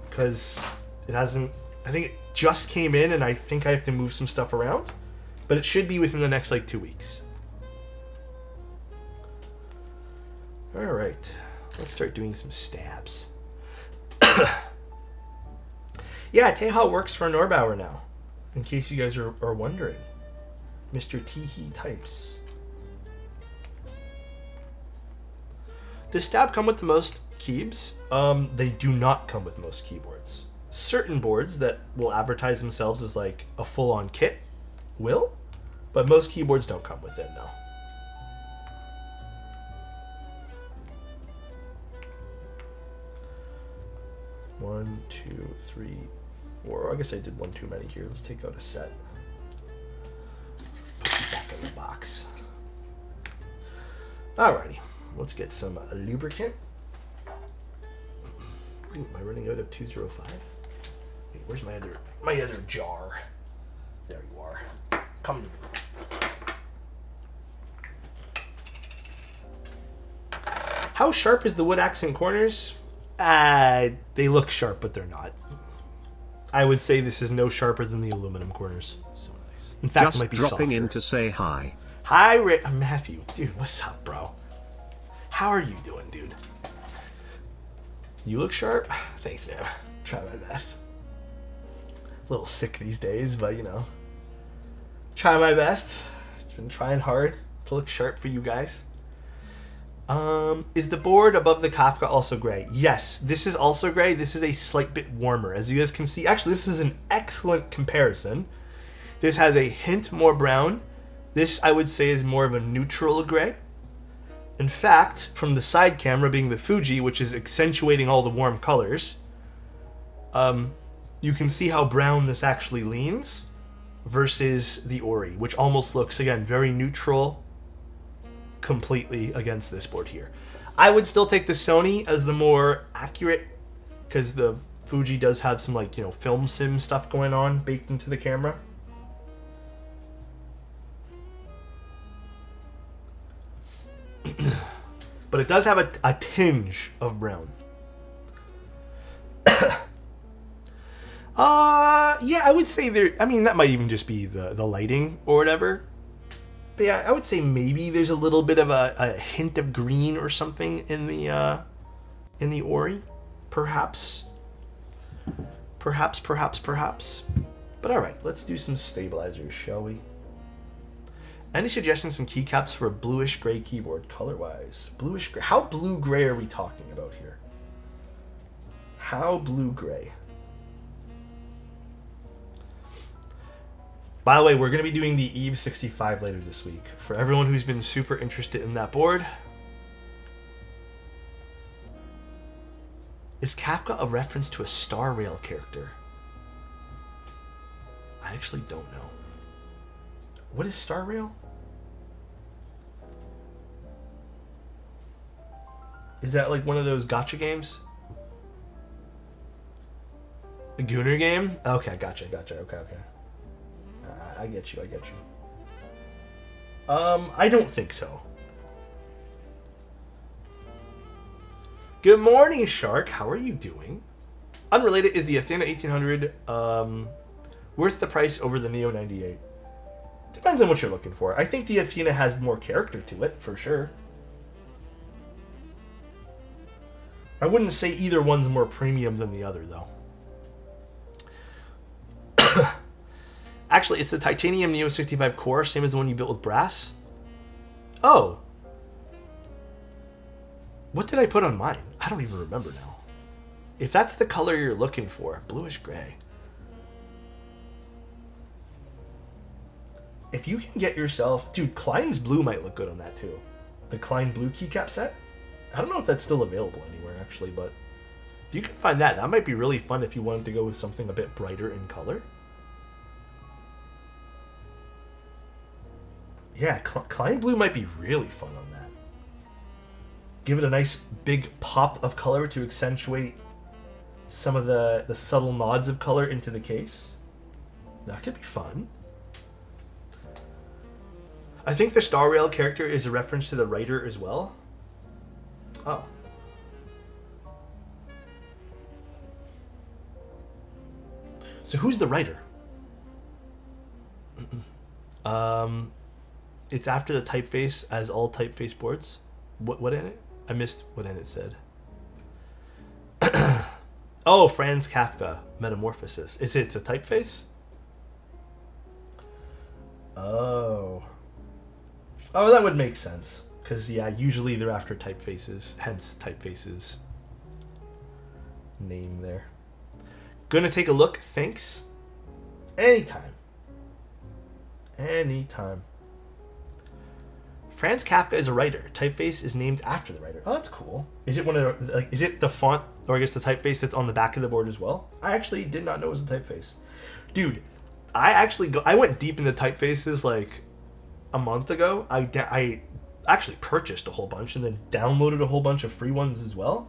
because it hasn't. I think it just came in, and I think I have to move some stuff around. But it should be within the next like 2 weeks. All right, let's start doing some stabs. Yeah, tell you how it works for Norbauer now, in case you guys are wondering. Mr. Teehee types. Does stab come with the most keybs? They do not come with most keyboards. Certain boards that will advertise themselves as like a full-on kit will, but most keyboards don't come with it, no. One, two, three, four. I guess I did one too many here. Let's take out a set. Put it back in the box. Alrighty, let's get some lubricant. Ooh, am I running out of 205? Wait, where's my other jar? There you are. Come to me. How sharp is the wood accent corners? They look sharp, but they're not. I would say this is no sharper than the aluminum corners. So nice. In fact, just it might be dropping softer. in to say hi. Hi, Matthew. Dude, what's up, bro? How are you doing, dude? You look sharp. Thanks, man. Try my best. A little sick these days, but you know. Try my best. It's been trying hard to look sharp for you guys. Is the board above the Kafka also gray? Yes, this is also gray. This is a slight bit warmer. As you guys can see, actually, this is an excellent comparison. This has a hint more brown. This, I would say, is more of a neutral gray. In fact, from the side camera being the Fuji, which is accentuating all the warm colors, you can see how brown this actually leans versus the Ori, which almost looks, again, very neutral completely against this board here. I would still take the Sony as the more accurate because the Fuji does have some, like, you know, film sim stuff going on baked into the camera. But it does have a tinge of brown. Yeah, I would say there. I mean, that might even just be the lighting or whatever. But yeah, I would say maybe there's a little bit of a hint of green or something in the Ori, perhaps. Perhaps. But all right, let's do some stabilizers, shall we? Any suggestions on keycaps for a bluish gray keyboard, color-wise? Bluish gray. How blue-gray are we talking about here? How blue-gray? By the way, we're going to be doing the Eve 65 later this week. For everyone who's been super interested in that board. Is Kafka a reference to a Star Rail character? I actually don't know. What is Star Rail? Is that like one of those gacha games? A Gooner game? Okay, gotcha. Okay. I get you. I don't think so. Good morning, Shark. How are you doing? Unrelated, is the Athena 1800 worth the price over the Neo 98? Depends on what you're looking for. I think the Athena has more character to it, for sure. I wouldn't say either one's more premium than the other, though. Actually, it's the Titanium Neo 65 core, same as the one you built with brass. Oh. What did I put on mine? I don't even remember now. If that's the color you're looking for, bluish gray. If you can get yourself... Dude, Klein's blue might look good on that, too. The Klein blue keycap set. I don't know if that's still available anywhere, actually, but... If you can find that, that might be really fun if you wanted to go with something a bit brighter in color. Yeah, Client Blue might be really fun on that. Give it a nice big pop of color to accentuate some of the subtle nods of color into the case. That could be fun. I think the Star Rail character is a reference to the writer as well. Oh. So who's the writer? It's after the typeface, as all typeface boards. What in it? I missed what in it said. Oh, Franz Kafka, Metamorphosis. It's a typeface? Oh. Oh, that would make sense. Because, yeah, usually they're after typefaces. Hence, typefaces. Name there. Gonna take a look. Thanks. Anytime. Anytime. Franz Kafka is a writer. Typeface is named after the writer. Oh, that's cool. Is it one of the, like, is it the font, or I guess the typeface that's on the back of the board as well? I actually did not know it was a typeface. Dude, I went deep into typefaces like a month ago. I actually purchased a whole bunch and then downloaded a whole bunch of free ones as well.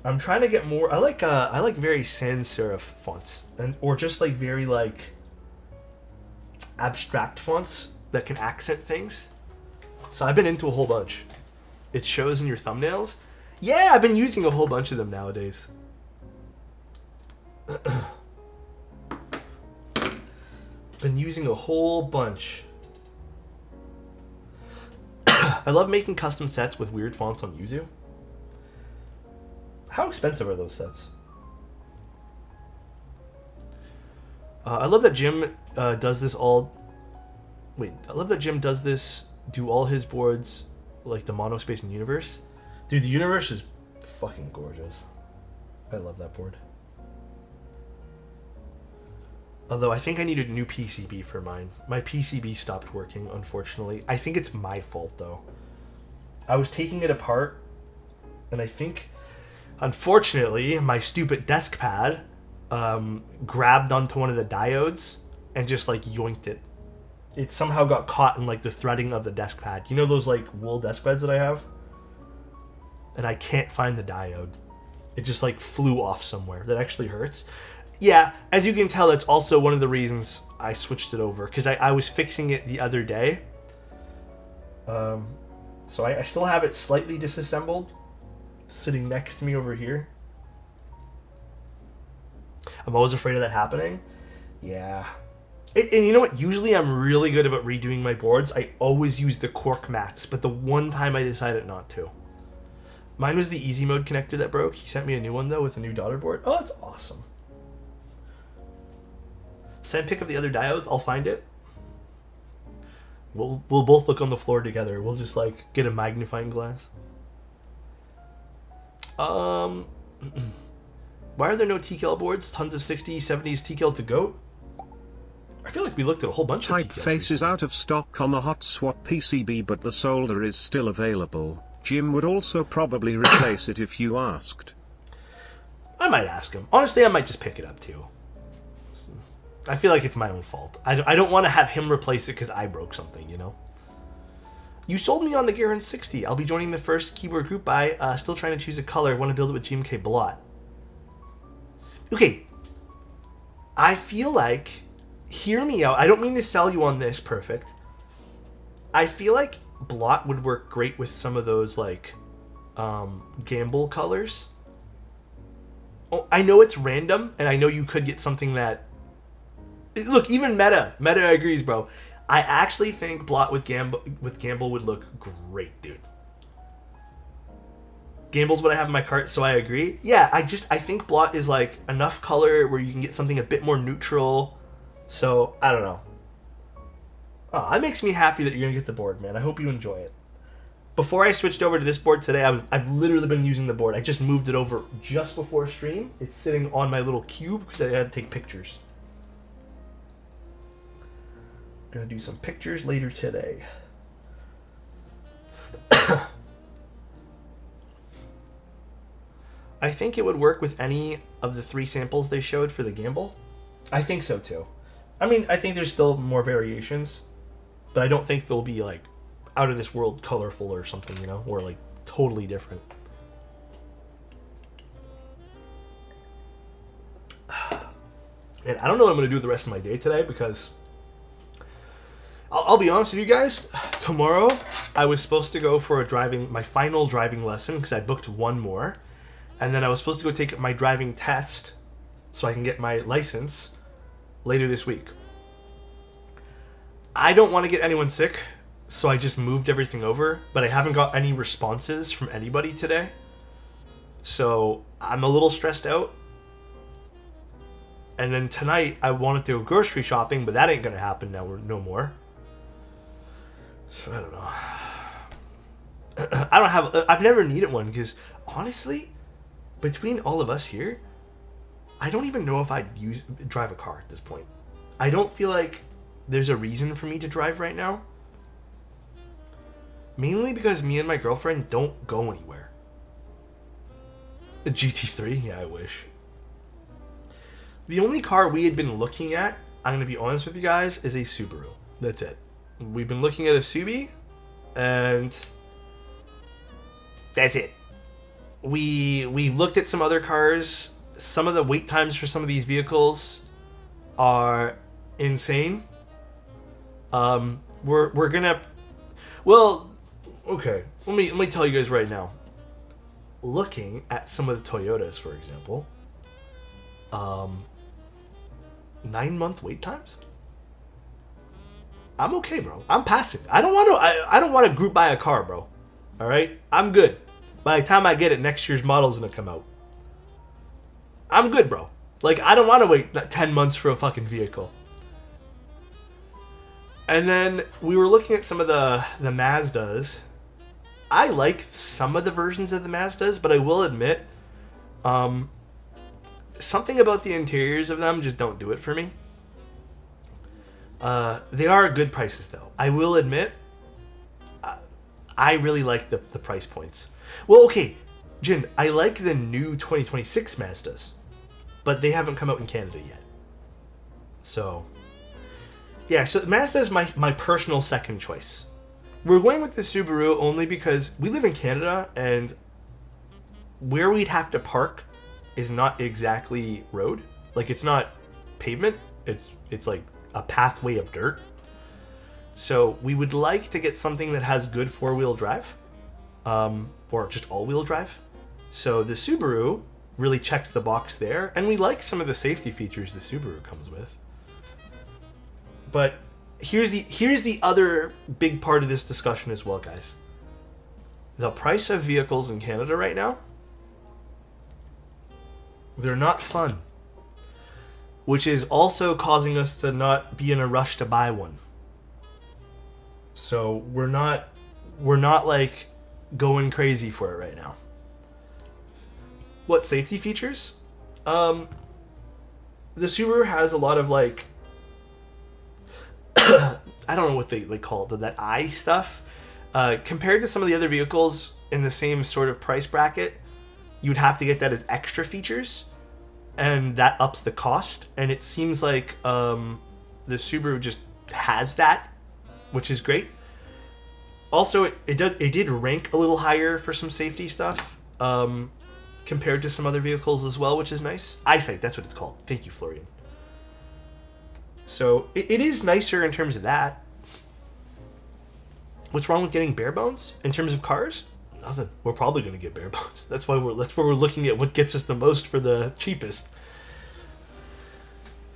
I'm trying to get more. I like very sans serif fonts, or just like very like abstract fonts that can accent things. So I've been into a whole bunch. It shows in your thumbnails. Yeah, I've been using a whole bunch of them nowadays. Been using a whole bunch. I love making custom sets with weird fonts on Yuzu. How expensive are those sets? I love that Jim does this all... Wait, I love that Jim does this, do all his boards like the Monospace and Universe. Dude, the Universe is fucking gorgeous. I love that board. Although I think I need a new PCB for mine. My PCB stopped working, unfortunately. I think it's my fault, though. I was taking it apart, and I think, unfortunately, my stupid desk pad grabbed onto one of the diodes and just, like, yoinked it. It somehow got caught in, like, the threading of the desk pad. You know those, like, wool desk pads that I have? And I can't find the diode. It just, like, flew off somewhere. That actually hurts. Yeah, as you can tell, that's also one of the reasons I switched it over. Because I was fixing it the other day. So I still have it slightly disassembled. Sitting next to me over here. I'm always afraid of that happening. Yeah. And you know what? Usually I'm really good about redoing my boards. I always use the cork mats. But the one time I decided not to. Mine was the easy mode connector that broke. He sent me a new one, though, with a new daughter board. Oh, that's awesome. Send pick up the other diodes. I'll find it. We'll both look on the floor together. We'll just like get a magnifying glass. Why are there no TKL boards? Tons of 60s, 70s TKLs to GOAT. I feel like we looked at a whole bunch of TKLs. Typeface is out of stock on the hot swap PCB, but the solder is still available. Jim would also probably replace it if you asked. I might ask him. Honestly, I might just pick it up too. I feel like it's my own fault. I don't want to have him replace it because I broke something, you know? You sold me on the Garen 60. I'll be joining the first keyboard group buy. Still trying to choose a color. Want to build it with GMK Blot. Okay. I feel like... Hear me out. I don't mean to sell you on this, Perfect. I feel like Blot would work great with some of those, like, Gamble colors. Oh, I know it's random, and I know you could get something that... Look, even Meta agrees, bro. I actually think Blot with Gamble would look great, dude. Gamble's what I have in my cart, so I agree. Yeah, I think Blot is like enough color where you can get something a bit more neutral. So, I don't know. Oh, that makes me happy that you're going to get the board, man. I hope you enjoy it. Before I switched over to this board today, I've literally been using the board. I just moved it over just before stream. It's sitting on my little cube because I had to take pictures. Gonna do some pictures later today. I think it would work with any of the 3 samples they showed for the Gamble. I think so too. I mean, I think there's still more variations. But I don't think they'll be like out of this world colorful or something, you know, or like totally different. And I don't know what I'm going to do the rest of my day today because I'll be honest with you guys. Tomorrow I was supposed to go for my final driving lesson because I booked one more. And then I was supposed to go take my driving test so I can get my license later this week. I don't want to get anyone sick, so I just moved everything over, but I haven't got any responses from anybody today. So I'm a little stressed out. And then tonight I wanted to go grocery shopping, but that ain't going to happen now no more. So I don't know. I've never needed one because honestly, between all of us here, I don't even know if I'd drive a car at this point. I don't feel like there's a reason for me to drive right now. Mainly because me and my girlfriend don't go anywhere. A GT3? Yeah, I wish. The only car we had been looking at, I'm going to be honest with you guys, is a Subaru. That's it. We've been looking at a Subi, and that's it. We've looked at some other cars. Some of the wait times for some of these vehicles are insane. We're gonna, well, okay. Let me tell you guys right now. Looking at some of the Toyotas, for example, 9-month wait times. I'm okay, bro. I'm passing. I don't want to group buy a car, bro. All right, I'm good. By the time I get it, next year's model's gonna come out. I'm good, bro. Like, I don't want to wait 10 months for a fucking vehicle. And then we were looking at some of the Mazdas. I like some of the versions of the Mazdas, but I will admit, something about the interiors of them just don't do it for me. They are good prices, though. I will admit, I really like the price points. Well, okay, Jin, I like the new 2026 Mazdas, but they haven't come out in Canada yet. So, yeah, so Mazda is my personal second choice. We're going with the Subaru only because we live in Canada, and where we'd have to park is not exactly road. Like, it's not pavement. It's like a pathway of dirt. So we would like to get something that has good four-wheel drive, or just all-wheel drive. So the Subaru really checks the box there, and we like some of the safety features the Subaru comes with. But here's the other big part of this discussion as well, guys. The price of vehicles in Canada right now, they're not fun, which is also causing us to not be in a rush to buy one. So we're not like going crazy for it right now. What safety features? The Subaru has a lot of like I don't know what they call it, that eye stuff. Compared to some of the other vehicles in the same sort of price bracket, you'd have to get that as extra features, and that ups the cost. And it seems like the Subaru just has that, which is great. Also, it did rank a little higher for some safety stuff compared to some other vehicles as well, which is nice. Eyesight, that's what it's called. Thank you, Florian. So it is nicer in terms of that. What's wrong with getting bare bones in terms of cars? Nothing. We're probably going to get bare bones. That's why we're looking at what gets us the most for the cheapest.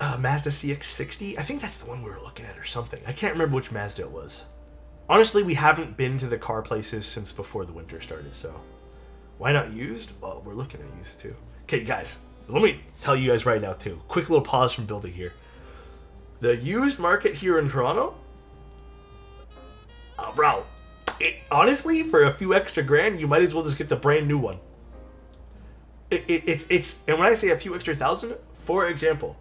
Mazda CX-60. I think that's the one we were looking at or something. I can't remember which Mazda it was. Honestly, we haven't been to the car places since before the winter started, so why not used? Well, we're looking at used too. Okay, guys, let me tell you guys right now too. Quick little pause from building here. The used market here in Toronto, bro, honestly, for a few extra grand, you might as well just get the brand new one. It's and when I say a few extra thousand, for example,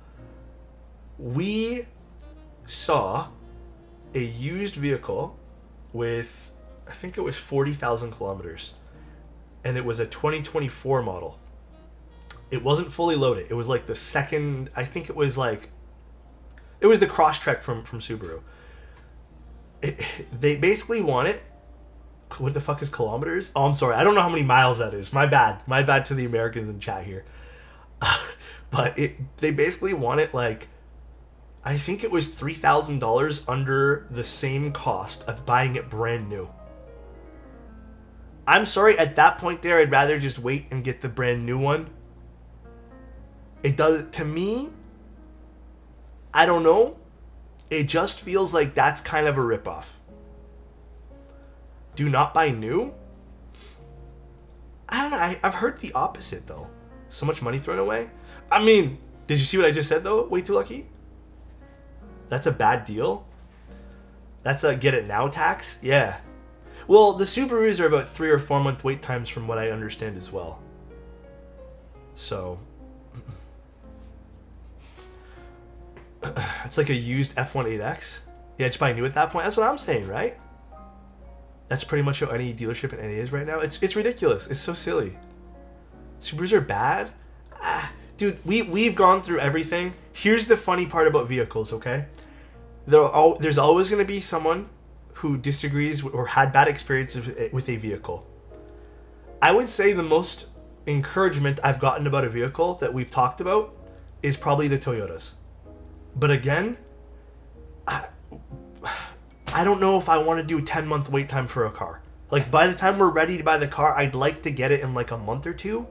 we saw a used vehicle with, I think it was 40,000 kilometers, and it was a 2024 model. It wasn't fully loaded. It was like the second, I think it was the Crosstrek from Subaru. they basically want it. What the fuck is kilometers? Oh, I'm sorry. I don't know how many miles that is. My bad. My bad to the Americans in chat here. But they basically want it like, I think it was $3,000 under the same cost of buying it brand new. I'm sorry, at that point there, I'd rather just wait and get the brand new one. It does, to me, I don't know. It just feels like that's kind of a ripoff. Do not buy new? I don't know. I've heard the opposite, though. So much money thrown away. I mean, did you see what I just said, though? Way too lucky? That's a bad deal? That's a get it now tax? Yeah. Well, the Subarus are about 3 or 4 month wait times from what I understand as well. So... it's like a used F18X. Yeah, just buy new at that point. That's what I'm saying, right? That's pretty much how any dealership in NA is right now. It's ridiculous. It's so silly. Subarus are bad? Dude, we've gone through everything. Here's the funny part about vehicles, okay? There's always going to be someone who disagrees or had bad experiences with a vehicle. I would say the most encouragement I've gotten about a vehicle that we've talked about is probably the Toyotas. But again, I don't know if I want to do a 10-month wait time for a car. Like, by the time we're ready to buy the car, I'd like to get it in like a month or two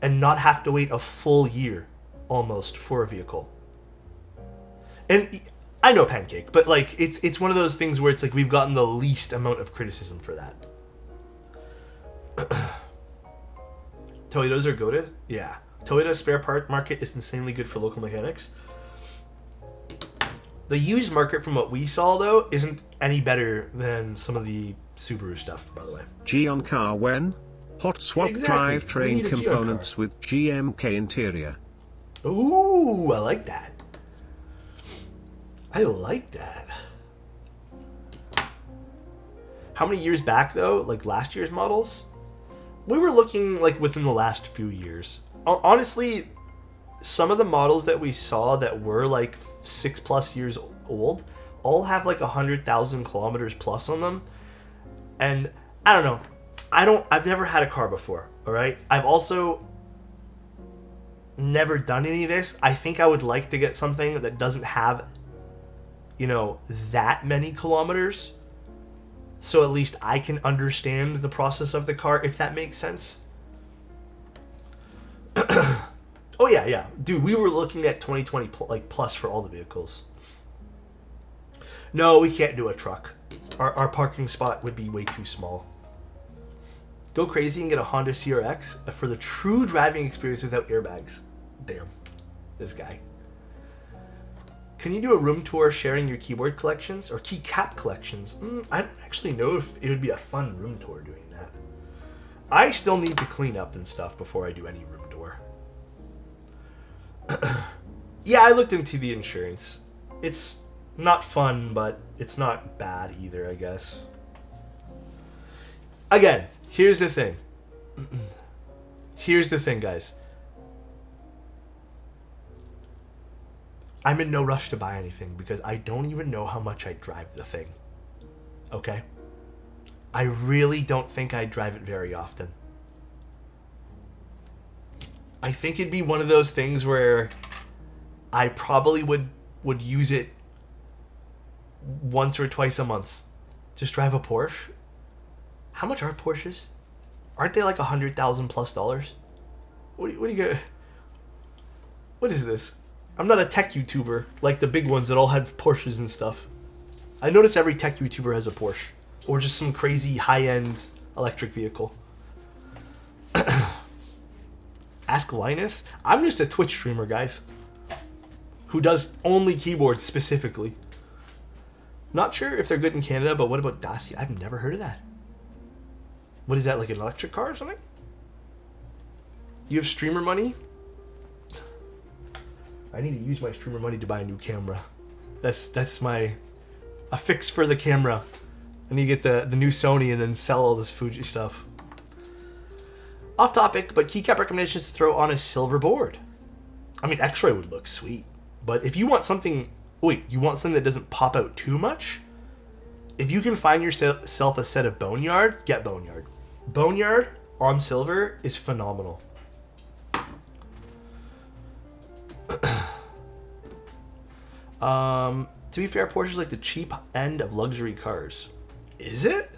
and not have to wait a full year almost for a vehicle. And I know Pancake, but like it's one of those things where it's like we've gotten the least amount of criticism for that. Toyotas are good? Yeah. Toyota's spare part market is insanely good for local mechanics. The used market, from what we saw, though, isn't any better than some of the Subaru stuff, by the way. Geon car when? Hot swap drivetrain components with GMK interior. Ooh, I like that. I like that. How many years back, though? Like last year's models? We were looking like within the last few years. Honestly, some of the models that we saw that were like 6+ years old all have like 100,000 kilometers plus on them. And I don't know. I've never had a car before, all right? I've also never done any of this. I think I would like to get something that doesn't have, you know, that many kilometers. So at least I can understand the process of the car, if that makes sense. Oh yeah. Dude, we were looking at 2020 plus for all the vehicles. No, we can't do a truck. Our parking spot would be way too small. Go crazy and get a Honda CRX for the true driving experience without airbags. Damn. This guy. Can you do a room tour sharing your keyboard collections or keycap collections? I don't actually know if it would be a fun room tour doing that. I still need to clean up and stuff before I do any room tour. Yeah, I looked into the insurance. It's not fun, but it's not bad either, I guess. Again, here's the thing. Here's the thing, guys. I'm in no rush to buy anything because I don't even know how much I drive the thing. Okay? I really don't think I drive it very often. I think it'd be one of those things where I probably would use it once or twice a month. Just drive a Porsche. How much are Porsches? Aren't they like $100,000+? What do you get? What is this? I'm not a tech YouTuber like the big ones that all have Porsches and stuff. I notice every tech YouTuber has a Porsche or just some crazy high-end electric vehicle. Ask Linus. I'm just a Twitch streamer, guys, who does only keyboards specifically. Not sure if they're good in Canada, but what about Dacia? I've never heard of that. What is that, like an electric car or something? You have streamer money? I need to use my streamer money to buy a new camera. That's my a fix for the camera. I need to get the new Sony and then sell all this Fuji stuff. Off topic, but keycap recommendations to throw on a silver board. I mean, X-ray would look sweet, but if you want something, you want something that doesn't pop out too much? if you can find yourself a set of Boneyard, get Boneyard. Boneyard on silver is phenomenal. To be fair, Porsche's like the cheap end of luxury cars. Is it?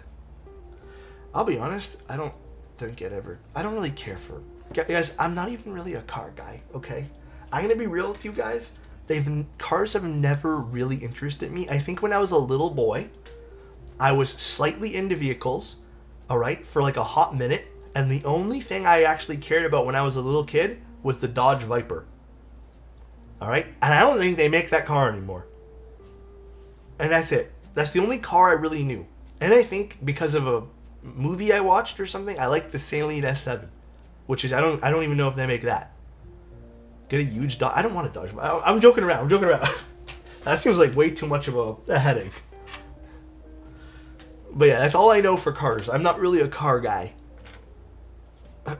I'll be honest, I don't really care for... Guys, I'm not even really a car guy, okay? I'm gonna be real with you guys. Cars have never really interested me. I think when I was a little boy, I was slightly into vehicles, alright, for like a hot minute, and the only thing I actually cared about when I was a little kid was the Dodge Viper. Alright? And I don't think they make that car anymore. And that's it. That's the only car I really knew. And I think because of a movie I watched or something, I like the Saline S7. Which is, I don't even know if they make that. Get a huge Dodge. I don't want a Dodge. I'm joking around. That seems like way too much of a headache. But yeah, that's all I know for cars. I'm not really a car guy. Are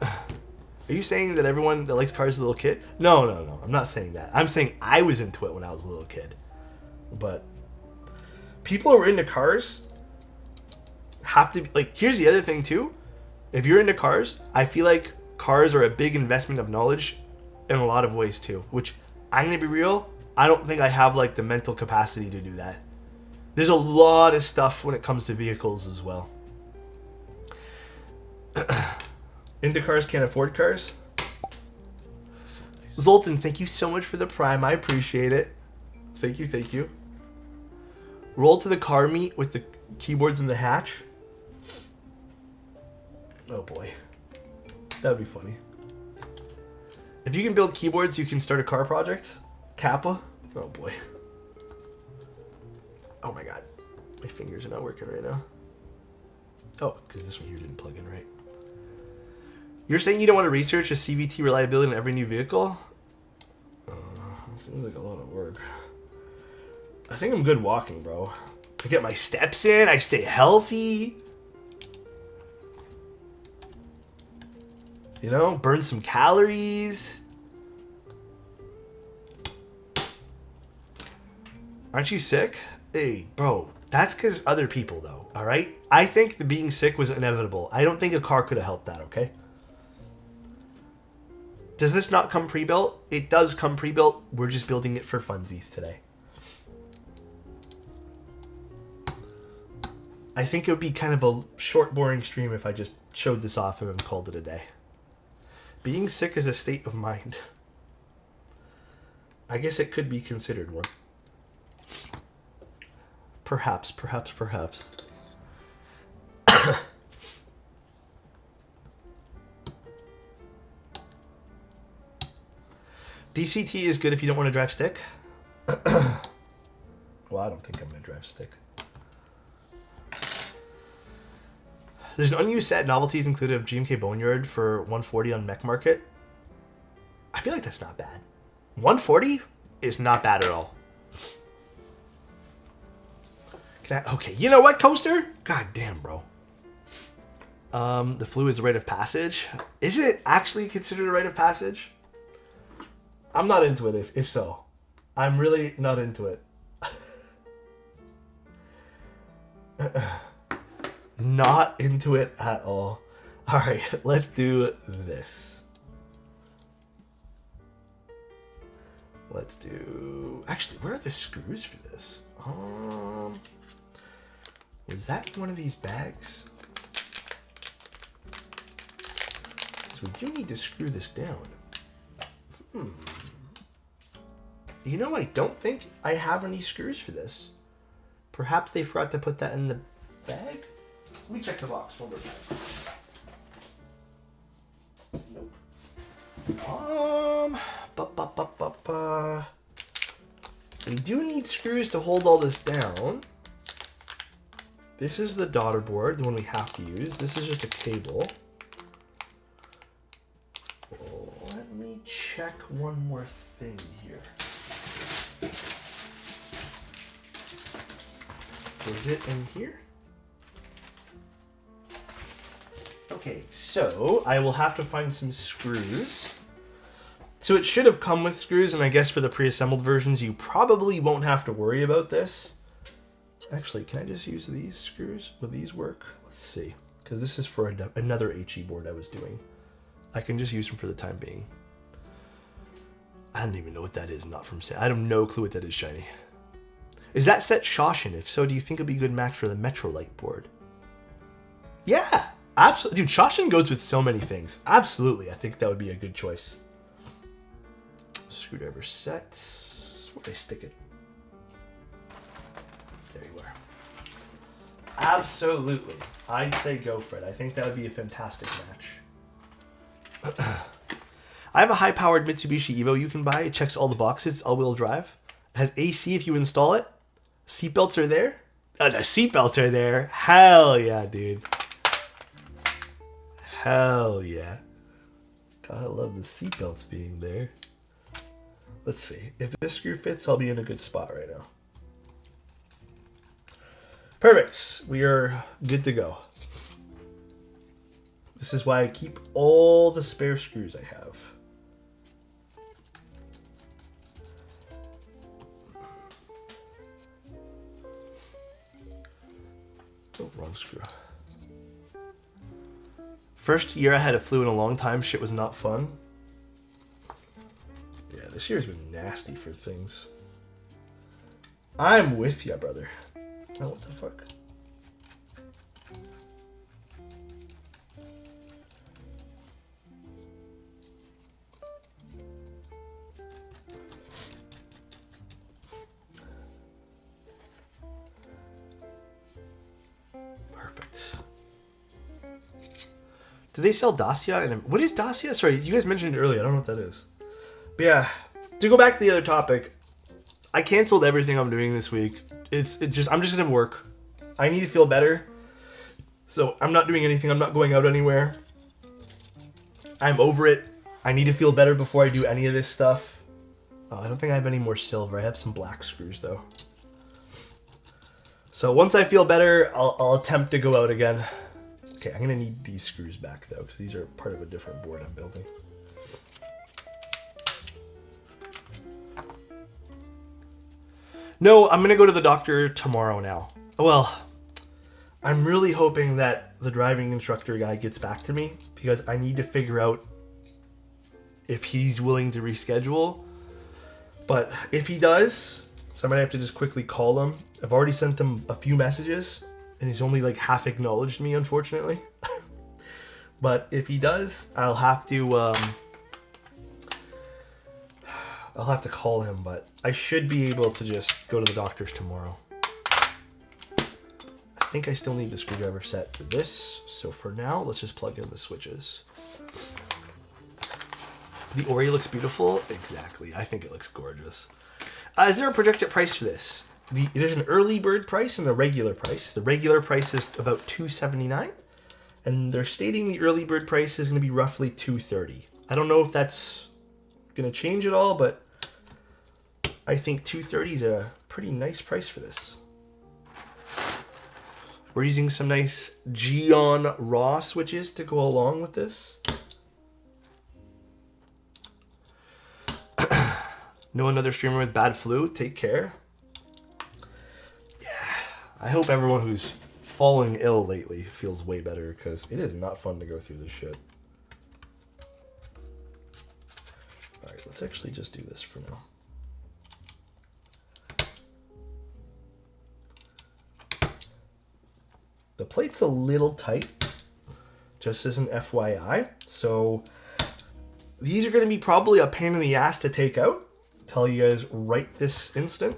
you saying that everyone that likes cars is a little kid? No. I'm not saying that. I'm saying I was into it when I was a little kid. But people who are into cars have to... Like, here's the other thing, too. If you're into cars, I feel like cars are a big investment of knowledge in a lot of ways, too. Which, I'm going to be real, I don't think I have, like, the mental capacity to do that. There's a lot of stuff when it comes to vehicles as well. Into cars, can't afford cars. Zoltan, thank you so much for the Prime. I appreciate it. Thank you. Roll to the car meet with the keyboards in the hatch. Oh boy. That'd be funny. If you can build keyboards, you can start a car project. Kappa. Oh boy. Oh my god. My fingers are not working right now. Oh, because this one here didn't plug in right. You're saying you don't want to research a CVT reliability in every new vehicle? Seems like a lot of work. I think I'm good walking, bro. I get my steps in, I stay healthy. You know, burn some calories. Aren't you sick? Hey, bro, that's because other people, though, all right? I think the being sick was inevitable. I don't think a car could have helped that, okay? Does this not come pre-built? It does come pre-built. We're just building it for funsies today. I think it would be kind of a short, boring stream if I just showed this off and then called it a day. Being sick is a state of mind. I guess it could be considered one. Perhaps. DCT is good if you don't want to drive stick. Well, I don't think I'm going to drive stick. There's an unused set novelties included of GMK Boneyard for 140 on Mech Market. I feel like that's not bad. 140 is not bad at all. Okay, you know what, Coaster? God damn, bro. The flu is a rite of passage. Is it actually considered a rite of passage? I'm not into it, if so. I'm really not into it. Not into it at all. Alright, let's do this. Let's do... Actually, where are the screws for this? Is that one of these bags? So we do need to screw this down. You know, I don't think I have any screws for this. Perhaps they forgot to put that in the bag? Let me check the box one more time. Nope. We do need screws to hold all this down. This is the daughter board, the one we have to use. This is just a cable. Let me check one more thing here. Is it in here? Okay, so I will have to find some screws. So it should have come with screws, and I guess for the pre-assembled versions, you probably won't have to worry about this. Actually, can I just use these screws? Will these work? Let's see. Because this is for another HE board I was doing. I can just use them for the time being. I don't even know what that is, not from Sam. I have no clue what that is, Shiny. Is that set Shoshin? If so, do you think it'd be a good match for the Metrolight board? Yeah, absolutely. Dude, Shoshin goes with so many things. Absolutely, I think that would be a good choice. Screwdriver set. Where'd I stick it? There you are. Absolutely. I'd say go for it. I think that would be a fantastic match. I have a high-powered Mitsubishi Evo you can buy. It checks all the boxes. All-wheel drive. It has AC if you install it. Seatbelts are there. The seatbelts are there. Hell yeah, dude. Hell yeah. Gotta love the seatbelts being there. Let's see. If this screw fits, I'll be in a good spot right now. Perfect. We are good to go. This is why I keep all the spare screws I have. Oh, wrong screw. First year I had a flu in a long time. Shit was not fun. Yeah, this year's been nasty for things. I'm with ya, brother. Oh, what the fuck? Perfect. Do they sell Dacia? And what is Dacia? Sorry, you guys mentioned it earlier. I don't know what that is. But yeah, to go back to the other topic, I canceled everything I'm doing this week. I'm just gonna work. I need to feel better. So I'm not doing anything. I'm not going out anywhere. I'm over it. I need to feel better before I do any of this stuff. I don't think I have any more silver. I have some black screws though. So once I feel better, I'll attempt to go out again. Okay, I'm gonna need these screws back though, because these are part of a different board I'm building. No, I'm gonna go to the doctor tomorrow now. Well, I'm really hoping that the driving instructor guy gets back to me, because I need to figure out if he's willing to reschedule. But if he does, so I might have to just quickly call him. I've already sent him a few messages, and he's only like half acknowledged me, unfortunately. But if he does, I'll have to call him, but I should be able to just go to the doctor's tomorrow. I think I still need the screwdriver set for this, so for now, let's just plug in the switches. The Ori looks beautiful. Exactly. I think it looks gorgeous. Is there a projected price for this? There's an early bird price and a regular price. The regular price is about $279, and they're stating the early bird price is going to be roughly $230. I don't know if that's going to change at all, but I think $230 is a pretty nice price for this. We're using some nice Geon raw switches to go along with this. Know another streamer with bad flu? Take care. Yeah, I hope everyone who's fallen ill lately feels way better, because it is not fun to go through this shit. Alright, let's actually just do this for now. The plate's a little tight, just as an FYI. So these are going to be probably a pain in the ass to take out. Tell you guys right this instant.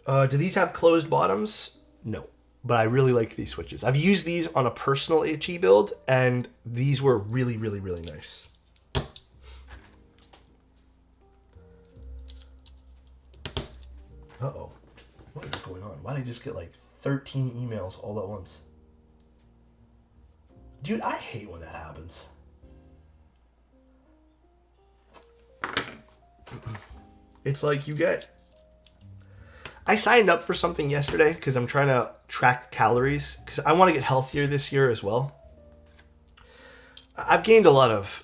Do these have closed bottoms? No, but I really like these switches. I've used these on a personal HE build, and these were really, really, really nice. Uh-oh. What is going on? Why did I just get like 13 emails all at once? Dude, I hate when that happens. It's like you get... I signed up for something yesterday because I'm trying to track calories, because I want to get healthier this year as well. I've gained a lot of...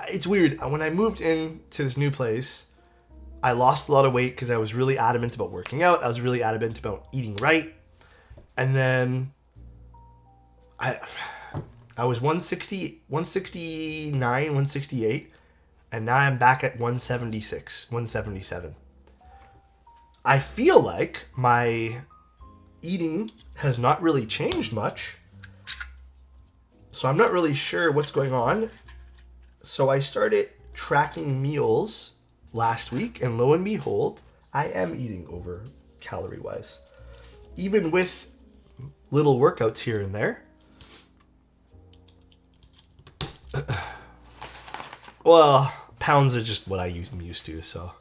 it's weird. When I moved into this new place, I lost a lot of weight because I was really adamant about working out. I was really adamant about eating right. And then I was 160, 169, 168, and now I'm back at 176, 177. I feel like my eating has not really changed much. So I'm not really sure what's going on. So I started tracking meals last week, and lo and behold, I am eating over calorie-wise. Even with little workouts here and there. Well, pounds are just what I'm used to, so.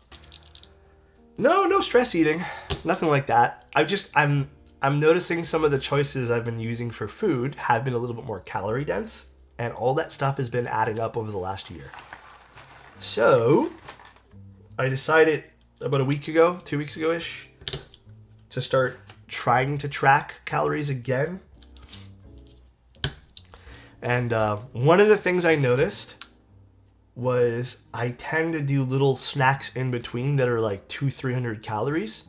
No stress eating. Nothing like that. I'm noticing some of the choices I've been using for food have been a little bit more calorie dense, and all that stuff has been adding up over the last year. So, I decided about a week ago, 2 weeks ago-ish, to start trying to track calories again. And one of the things I noticed was I tend to do little snacks in between that are like 200-300 calories.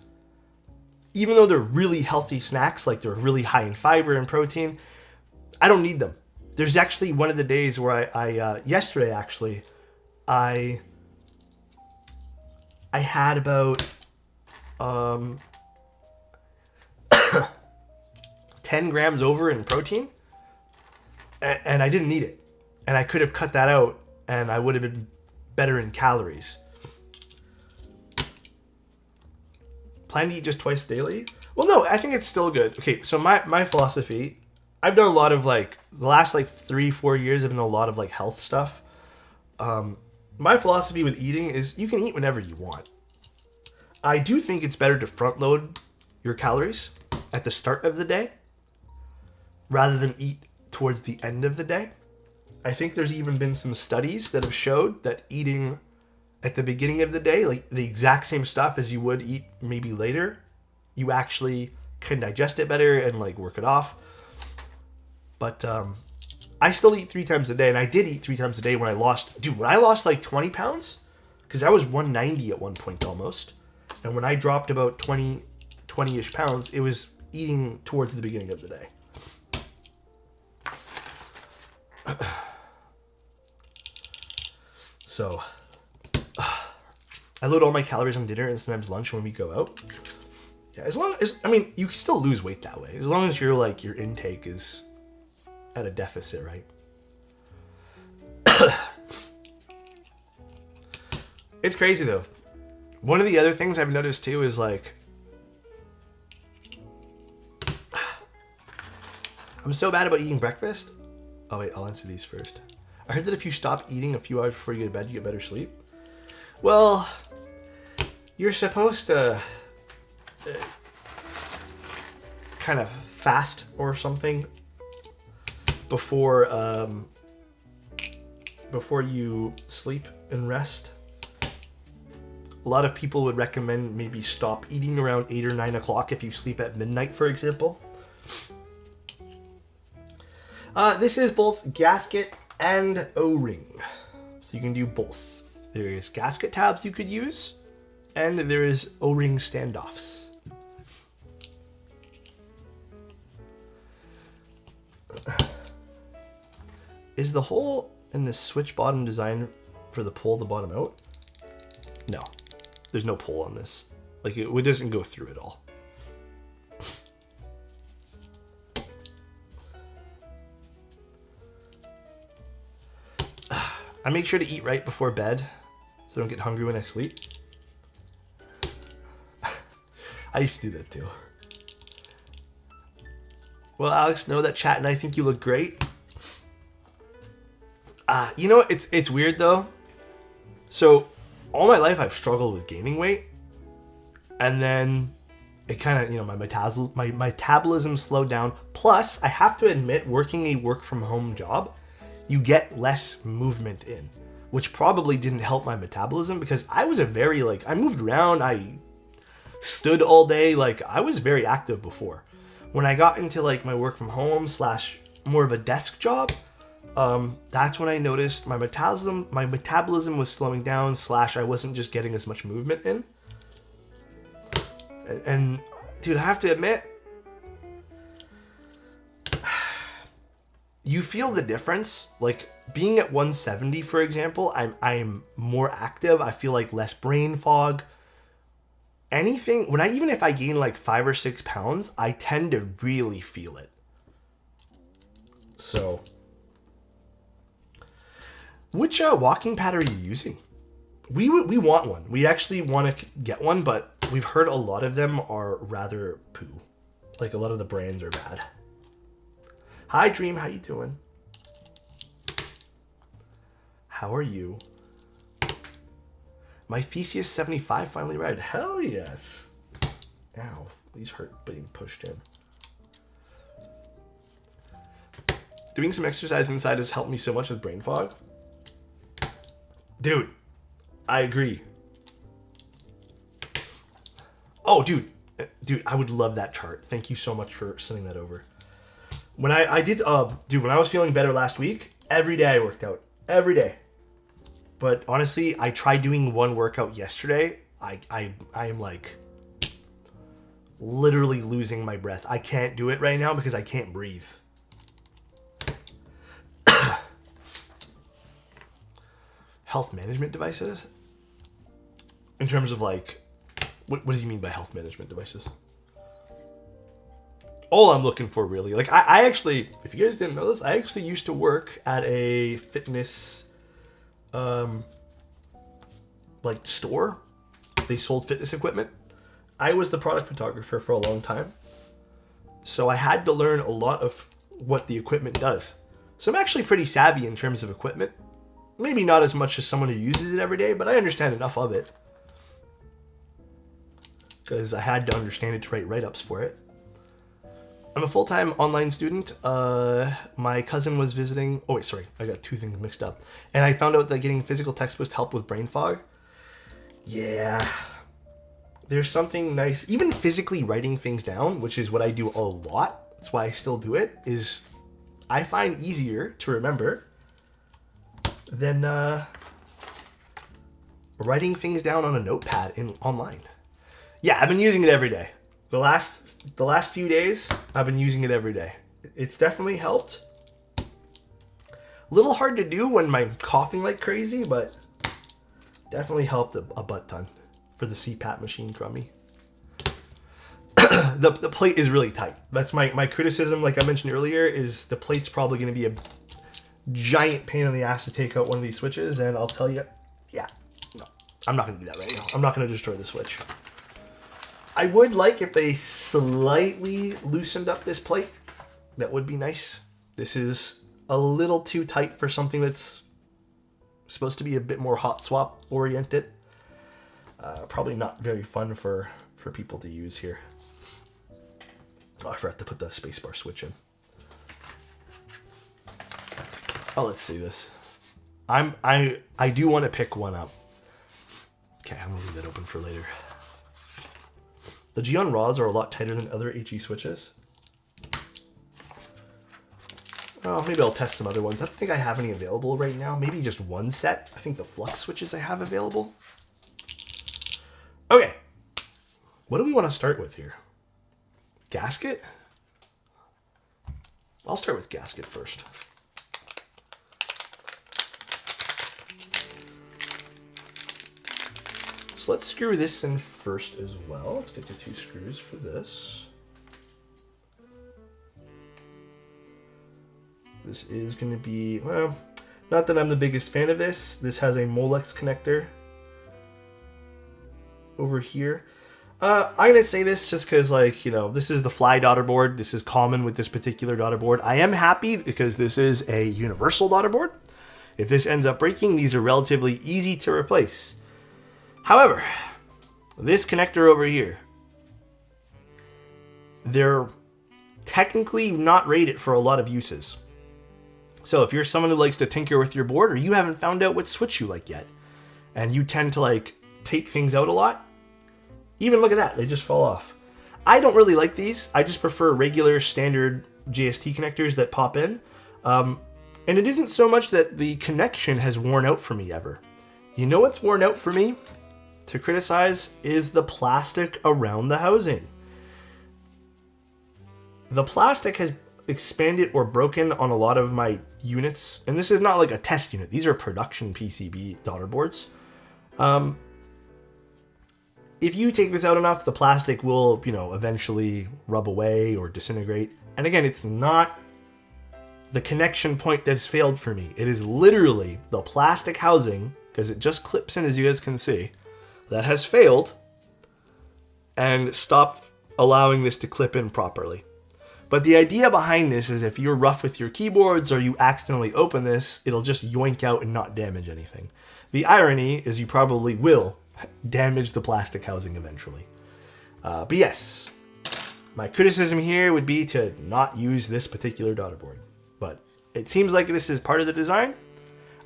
Even though they're really healthy snacks, like they're really high in fiber and protein, I don't need them. There's actually one of the days where yesterday actually, I had about 10 grams over in protein, and I didn't need it. And I could have cut that out, and I would have been better in calories. Plan to eat just twice daily? Well, no, I think it's still good. Okay, so my philosophy, I've done a lot of the last 3-4 years, I've done a lot of health stuff. My philosophy with eating is you can eat whenever you want. I do think it's better to front load your calories at the start of the day rather than eat towards the end of the day. I think there's even been some studies that have showed that eating at the beginning of the day, like the exact same stuff as you would eat maybe later, you actually can digest it better and work it off. But I still eat 3 times a day, and I did eat 3 times a day when I lost 20 pounds, because I was 190 at one point almost. And when I dropped about 20-ish pounds, it was eating towards the beginning of the day. So, I load all my calories on dinner and sometimes lunch when we go out. Yeah, as long as, you can still lose weight that way. As long as your intake is at a deficit, right? It's crazy though. One of the other things I've noticed too is I'm so bad about eating breakfast. Oh wait, I'll answer these first. I heard that if you stop eating a few hours before you go to bed, you get better sleep. Well, you're supposed to kind of fast or something before you sleep and rest. A lot of people would recommend maybe stop eating around 8 or 9 o'clock if you sleep at midnight, for example. This is both gasket and O-ring, so you can do both. There is gasket tabs you could use, and there is O-ring standoffs. Is the hole in the switch bottom design for the pull the bottom out? No, there's no pull on this. It doesn't go through at all. I make sure to eat right before bed so I don't get hungry when I sleep. I used to do that too. Well, Alex, know that chat and I think you look great. You know, it's weird though. So all my life I've struggled with gaining weight, and then it kind of, my metabolism slowed down. Plus, I have to admit, working a work from home job, you get less movement in, which probably didn't help my metabolism, because I was I moved around, I stood all day, I was very active before. When I got into my work from home / more of a desk job, that's when I noticed my metabolism was slowing down, / I wasn't just getting as much movement in. And dude, I have to admit, you feel the difference. Like being at 170, for example, I'm more active. I feel like less brain fog. Even if I gain like 5 or 6 pounds, I tend to really feel it. So, which walking pad are you using? We want one. We actually want to get one, but we've heard a lot of them are rather poo. Like a lot of the brands are bad. Hi Dream, how you doing? How are you? My Theseus 75 finally read. Hell yes. Ow, these hurt being pushed in. Doing some exercise inside has helped me so much with brain fog. Dude, I agree. Oh, dude, I would love that chart. Thank you so much for sending that over. When when I was feeling better last week, every day I worked out. Every day. But honestly, I tried doing one workout yesterday. I am like literally losing my breath. I can't do it right now because I can't breathe. Health management devices? In terms of like, what does he mean by health management devices? All I'm looking for really, like I actually, if you guys didn't know this, I actually used to work at a fitness like store. They sold fitness equipment. I was the product photographer for a long time, so I had to learn a lot of what the equipment does. So I'm actually pretty savvy in terms of equipment. Maybe not as much as someone who uses it every day, but I understand enough of it because I had to understand it to write write-ups for it. I'm a full-time online student. My cousin was visiting. Oh wait, sorry, I got two things mixed up. And I found out that getting physical textbooks help with brain fog. Yeah, there's something nice. Even physically writing things down, which is what I do a lot. That's why I still do it. Is I find easier to remember than writing things down on a notepad online. Yeah, I've been using it every day. The last few days, I've been using it every day. It's definitely helped. A little hard to do when I'm coughing like crazy, but definitely helped a butt ton for the CPAP machine, crummy. The plate is really tight. That's my criticism, like I mentioned earlier, is the plate's probably going to be a giant pain in the ass to take out one of these switches, and I'll tell you, yeah, no, I'm not going to do that right now. I'm not going to destroy the switch. I would like if they slightly loosened up this plate. That would be nice. This is a little too tight for something that's supposed to be a bit more hot swap oriented. Probably not very fun for people to use here. Oh, I forgot to put the spacebar switch in. Oh, let's see this. I do want to pick one up. Okay, I'm gonna leave that open for later. The Geon Raws are a lot tighter than other HE switches. Oh, maybe I'll test some other ones. I don't think I have any available right now. Maybe just one set. I think the Flux switches I have available. Okay. What do we want to start with here? Gasket? I'll start with gasket first. So let's screw this in first as well. Let's get the 2 screws for this. This is going to be, well, not that I'm the biggest fan of this. This has a Molex connector over here. I'm going to say this just because, like, you know, this is the Fly daughter board. This is common with this particular daughter board. I am happy because this is a universal daughter board. If this ends up breaking, these are relatively easy to replace. However, this connector over here, they're technically not rated for a lot of uses. So if you're someone who likes to tinker with your board, or you haven't found out what switch you like yet, and you tend to like take things out a lot, even look at that, they just fall off. I don't really like these. I just prefer regular standard JST connectors that pop in. And it isn't so much that the connection has worn out for me ever. You know what's worn out for me to criticize is the plastic around the housing. The plastic has expanded or broken on a lot of my units. And this is not like a test unit. These are production PCB daughter boards. If you take this out enough, the plastic will, eventually rub away or disintegrate. And again, it's not the connection point that's failed for me. It is literally the plastic housing, because it just clips in, as you guys can see, that has failed and stopped allowing this to clip in properly. But the idea behind this is if you're rough with your keyboards or you accidentally open this, it'll just yoink out and not damage anything. The irony is you probably will damage the plastic housing eventually. But yes, my criticism here would be to not use this particular daughter board. But it seems like this is part of the design.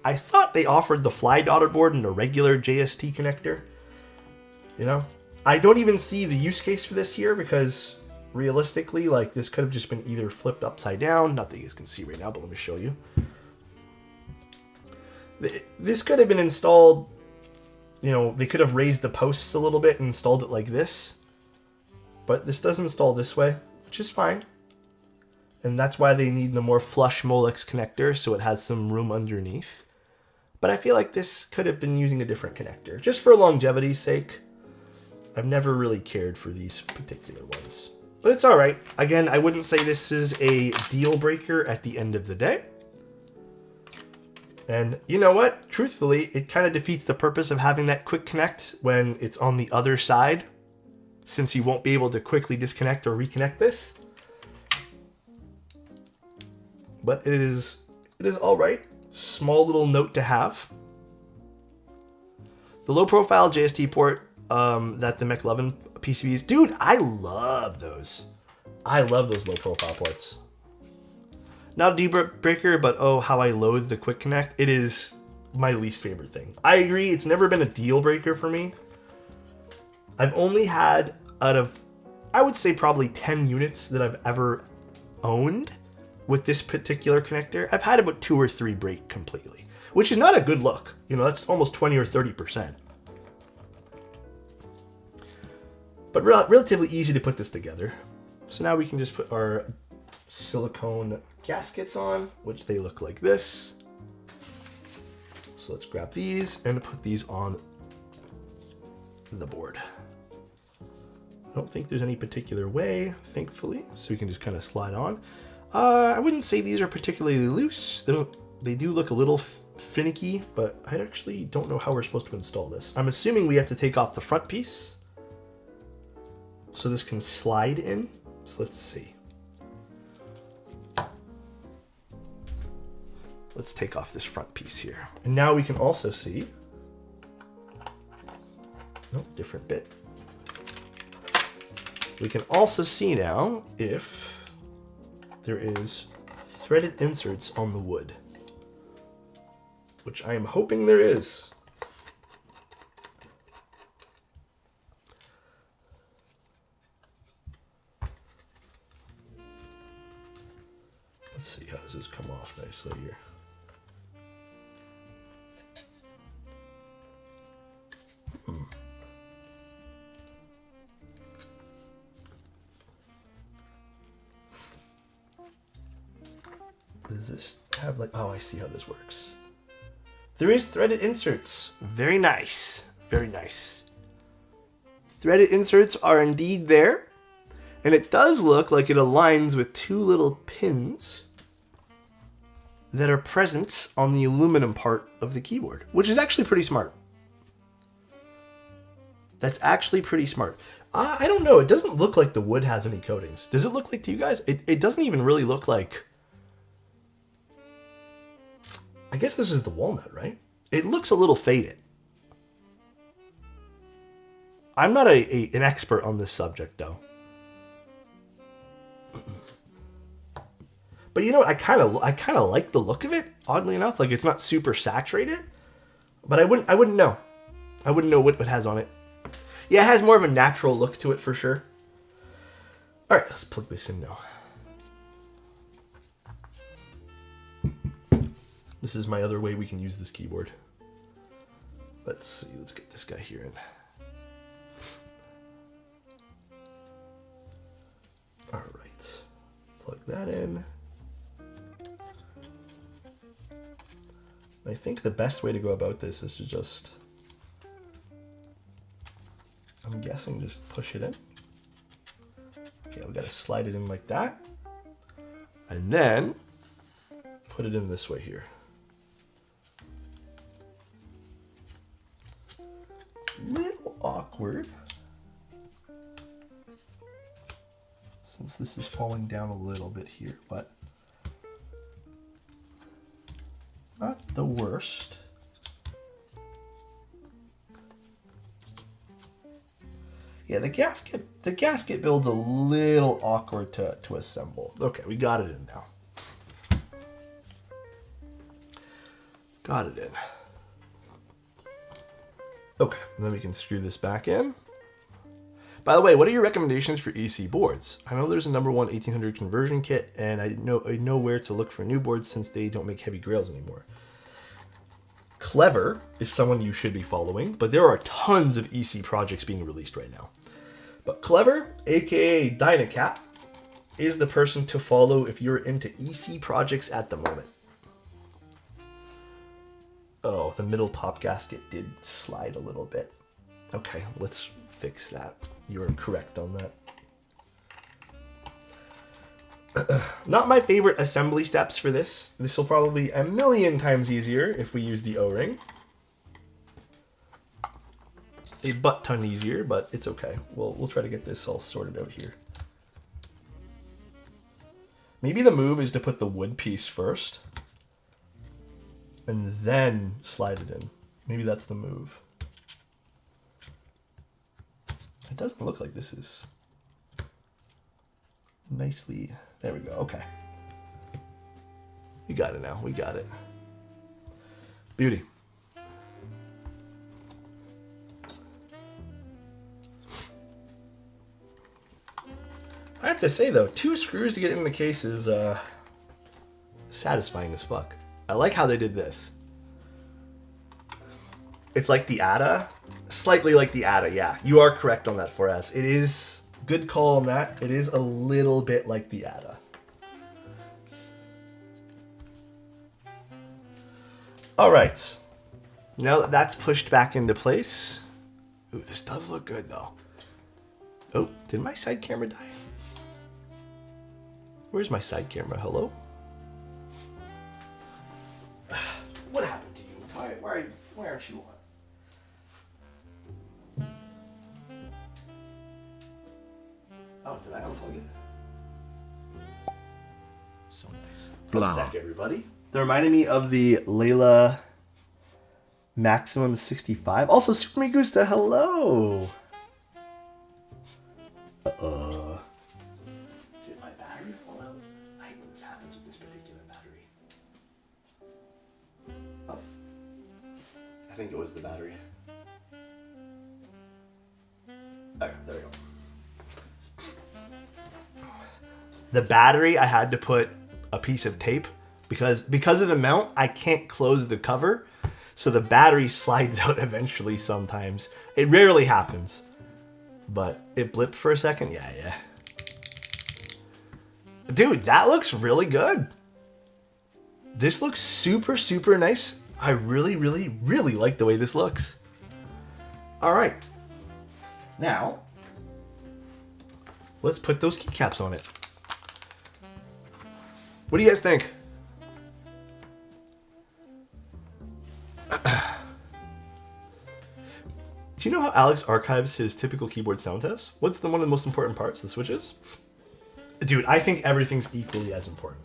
I thought they offered the fly daughter board and a regular JST connector. I don't even see the use case for this here because realistically, like, this could have just been either flipped upside down. Not that you guys can see right now, but let me show you. This could have been installed, they could have raised the posts a little bit and installed it like this. But this does install this way, which is fine. And that's why they need the more flush Molex connector, so it has some room underneath. But I feel like this could have been using a different connector, just for longevity's sake. I've never really cared for these particular ones. But it's alright. Again, I wouldn't say this is a deal breaker at the end of the day. And you know what? Truthfully, it kind of defeats the purpose of having that quick connect when it's on the other side, since you won't be able to quickly disconnect or reconnect this. But it is alright. Small little note to have. The low profile JST port that the McLovin PCBs, dude, I love those. I love those low profile ports. Not a deal breaker, but oh, how I loathe the quick connect. It is my least favorite thing. I agree, it's never been a deal breaker for me. I've only had, out of, I would say probably 10 units that I've ever owned with this particular connector, I've had about 2 or 3 break completely, which is not a good look. That's almost 20 or 30%. But relatively easy to put this together. So now we can just put our silicone gaskets on, which they look like this. So let's grab these and put these on the board. I don't think there's any particular way, thankfully, so we can just kind of slide on. I wouldn't say these are particularly loose. They do look a little finicky, but I actually don't know how we're supposed to install this. I'm assuming we have to take off the front piece so this can slide in. So let's see. Let's take off this front piece here. And now we can also see, nope, different bit. We can also see now if there is threaded inserts on the wood, which I am hoping there is. Let's see, how does this come off nicely here? Does this have like, oh, I see how this works. There is threaded inserts. Very nice. Very nice. Threaded inserts are indeed there. And it does look like it aligns with 2 little pins that are present on the aluminum part of the keyboard, which is actually pretty smart. That's actually pretty smart. I don't know. It doesn't look like the wood has any coatings. Does it look like to you guys? It doesn't even really look like... I guess this is the walnut, right? It looks a little faded. I'm not an expert on this subject, though. But you know what? I kind of like the look of it. Oddly enough, like it's not super saturated, but I wouldn't know. I wouldn't know what it has on it. Yeah, it has more of a natural look to it for sure. All right, let's plug this in now. This is my other way we can use this keyboard. Let's see, let's get this guy here in. All right, plug that in. I think the best way to go about this is to just, I'm guessing just push it in. Okay, we gotta slide it in like that. And then put it in this way here. Little awkward. Since this is falling down a little bit here, but not the worst. Yeah, the gasket build's a little awkward to assemble. Okay, we got it in now. Got it in. Okay, and then we can screw this back in. By the way, what are your recommendations for EC boards? I know there's a number 1 1800 conversion kit, and I know where to look for new boards since they don't make heavy grails anymore. Clever is someone you should be following, but there are tons of EC projects being released right now. But Clever, aka Dynacap, is the person to follow if you're into EC projects at the moment. Oh, the middle top gasket did slide a little bit. Okay, let's fix that. You are correct on that. Not my favorite assembly steps for this. This will probably be a million times easier if we use the O-ring. A butt ton easier, but it's okay. We'll try to get this all sorted out here. Maybe the move is to put the wood piece first and then slide it in. Maybe that's the move. It doesn't look like this is nicely. There we go. Okay. We got it now. We got it. Beauty. I have to say though, 2 screws to get in the case is satisfying as fuck. I like how they did this. It's like the ATA. Slightly like the ATA, yeah. You are correct on that, 4S. It is, good call on that. It is a little bit like the ATA. All right. Now that that's pushed back into place. Ooh, this does look good though. Oh, did my side camera die? Where's my side camera? Hello? What happened to you? Why aren't you on? Oh, did I unplug it? So nice. One sec, everybody. They're reminding me of the Layla Maximum 65. Also, Super Migusta, hello! Did my battery fall out? I hate when this happens with this particular battery. Oh. I think it was the battery. Okay, there we go. The battery, I had to put a piece of tape because of the mount, I can't close the cover. So the battery slides out eventually sometimes. It rarely happens. But it blipped for a second. Yeah. Dude, that looks really good. This looks super, super nice. I really, really, really like the way this looks. All right. Now, let's put those keycaps on it. What do you guys think? Do you know how Alex archives his typical keyboard sound tests? What's one of the most important parts? The switches? Dude, I think everything's equally as important.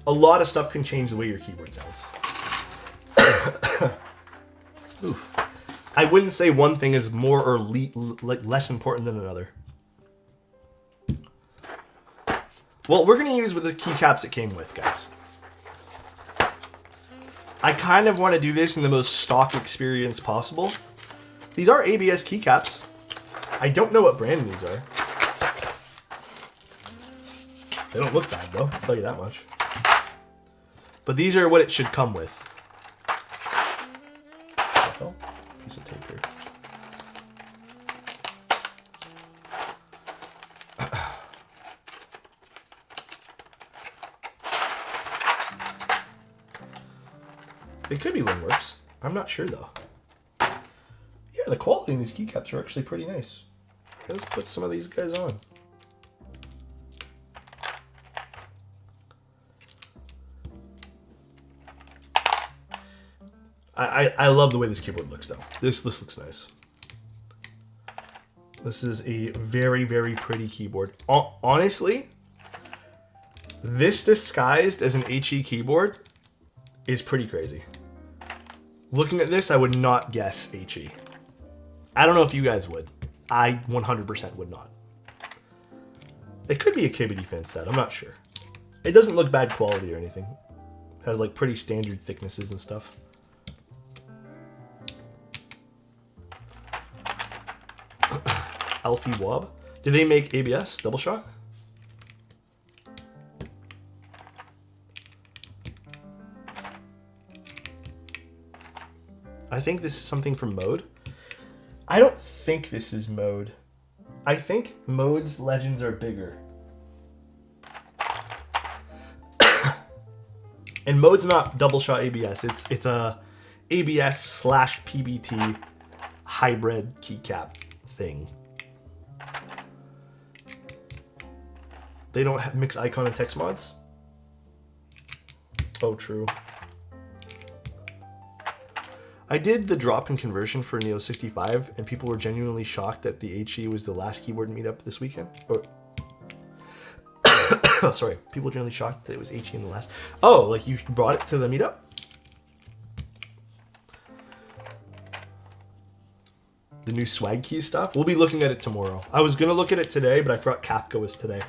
A lot of stuff can change the way your keyboard sounds. Oof. I wouldn't say one thing is more or less important than another. Well, we're going to use with the keycaps it came with, guys. I kind of want to do this in the most stock experience possible. These are ABS keycaps. I don't know what brand these are. They don't look bad though, I'll tell you that much. But these are what it should come with. Oh, piece of tape here. It could be Linkworks. I'm not sure though. Yeah, the quality in these keycaps are actually pretty nice. Let's put some of these guys on. I love the way this keyboard looks though. This looks nice. This is a very, very pretty keyboard. Honestly, this disguised as an HE keyboard is pretty crazy. Looking at this, I would not guess HE. I don't know if you guys would. I 100% would not. It could be a KBD fan set, I'm not sure. It doesn't look bad quality or anything. It has like pretty standard thicknesses and stuff. Alfie Wob. Do they make ABS double shot? I think this is something from Mode. I don't think this is Mode. I think Mode's legends are bigger. And Mode's not double shot ABS. It's a ABS / PBT hybrid keycap thing. They don't mix icon and text mods? Oh, true. I did the drop-in conversion for Neo 65, and people were genuinely shocked that the HE was the last keyboard meetup this weekend. Or, oh, sorry. People were genuinely shocked that it was HE in the last. Oh, like you brought it to the meetup? The new swag key stuff? We'll be looking at it tomorrow. I was going to look at it today, but I forgot Kafka was today.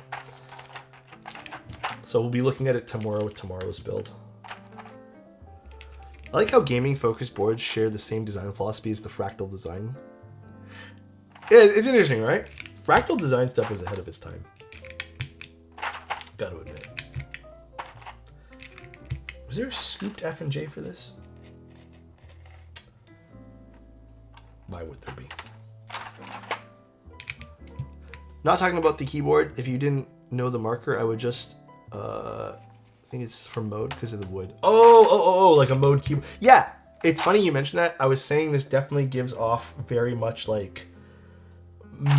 So we'll be looking at it tomorrow with tomorrow's build. I like how gaming-focused boards share the same design philosophy as the fractal design. Yeah, it's interesting, right? Fractal design stuff is ahead of its time. Gotta admit. Was there a scooped F and J for this? Why would there be? Not talking about the keyboard. If you didn't know the marker, I would just... I think it's from Mode because of the wood. Oh, like a Mode keyboard. Yeah, it's funny you mentioned that. I was saying this definitely gives off very much like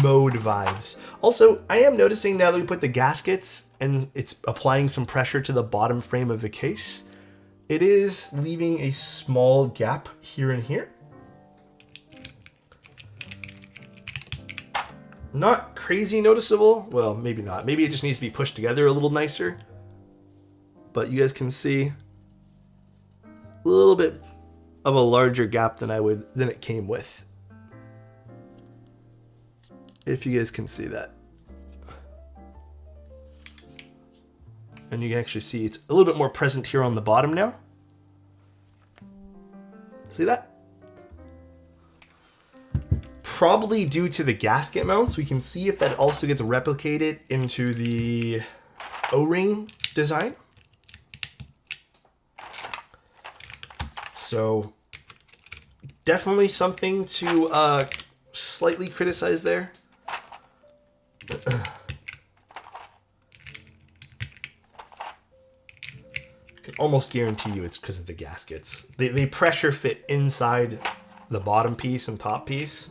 Mode vibes. Also, I am noticing now that we put the gaskets and it's applying some pressure to the bottom frame of the case, it is leaving a small gap here and here. Not crazy noticeable. Well, maybe not. Maybe it just needs to be pushed together a little nicer. But you guys can see a little bit of a larger gap than it came with. If you guys can see that. And you can actually see it's a little bit more present here on the bottom now. See that? Probably due to the gasket mounts. We can see if that also gets replicated into the O-ring design. So definitely something to slightly criticize there. I can almost guarantee you it's because of the gaskets. They pressure fit inside the bottom piece and top piece.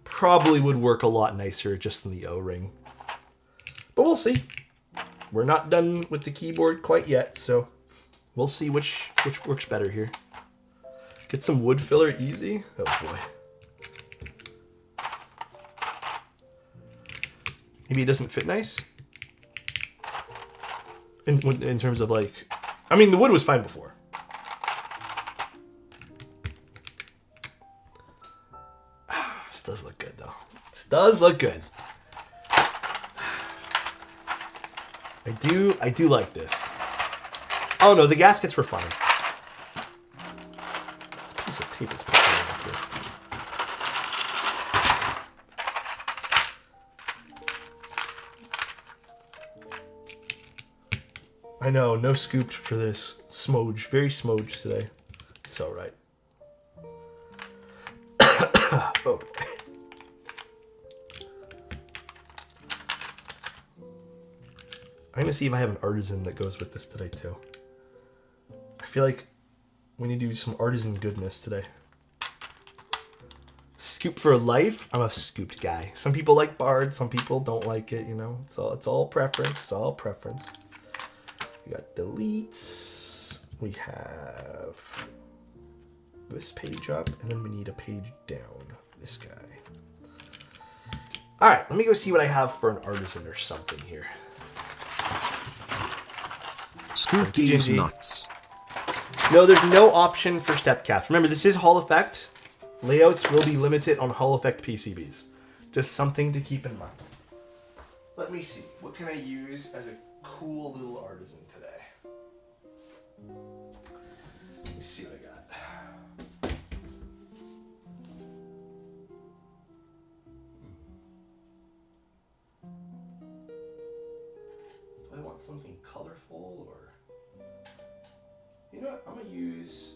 Probably would work a lot nicer just in the O-ring. But we'll see. We're not done with the keyboard quite yet, so we'll see which works better here. Get some wood filler easy. Oh boy. Maybe it doesn't fit nice. In terms of like, I mean the wood was fine before. This does look good though. This does look good. I do like this. Oh no, the gaskets were fine. This piece of tape is put up here. I know, no scoop for this. Smooge, very smooge today. It's all right. Oh. I'm gonna see if I have an artisan that goes with this today too. I feel like we need to do some artisan goodness today. Scoop for life. I'm a scooped guy. Some people like Bard, some people don't like it. You know, it's all preference. It's all preference. We got deletes. We have this page up, and then we need a page down. This guy. All right, let me go see what I have for an artisan or something here. Scoop these nuts. No, there's no option for step caps. Remember, this is Hall Effect. Layouts will be limited on Hall Effect PCBs. Just something to keep in mind. Let me see. What can I use as a cool little artisan today? Let me see what I got. Do I want something colorful or... You know what? I'm gonna use...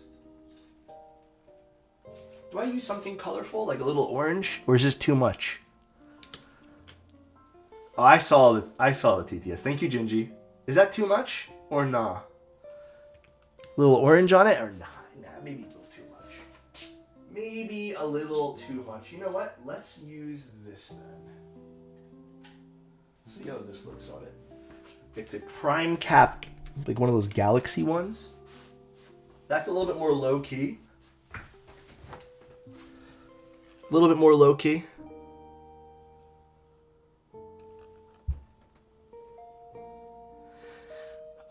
Do I use something colorful, like a little orange, or is this too much? Oh, I saw the TTS. Thank you, Gingy. Is that too much or nah? Little orange on it or nah? Nah, maybe a little too much. Maybe a little too much. You know what? Let's use this then. See how this looks on it. It's a prime cap, like one of those galaxy ones. That's a little bit more low key. A little bit more low key.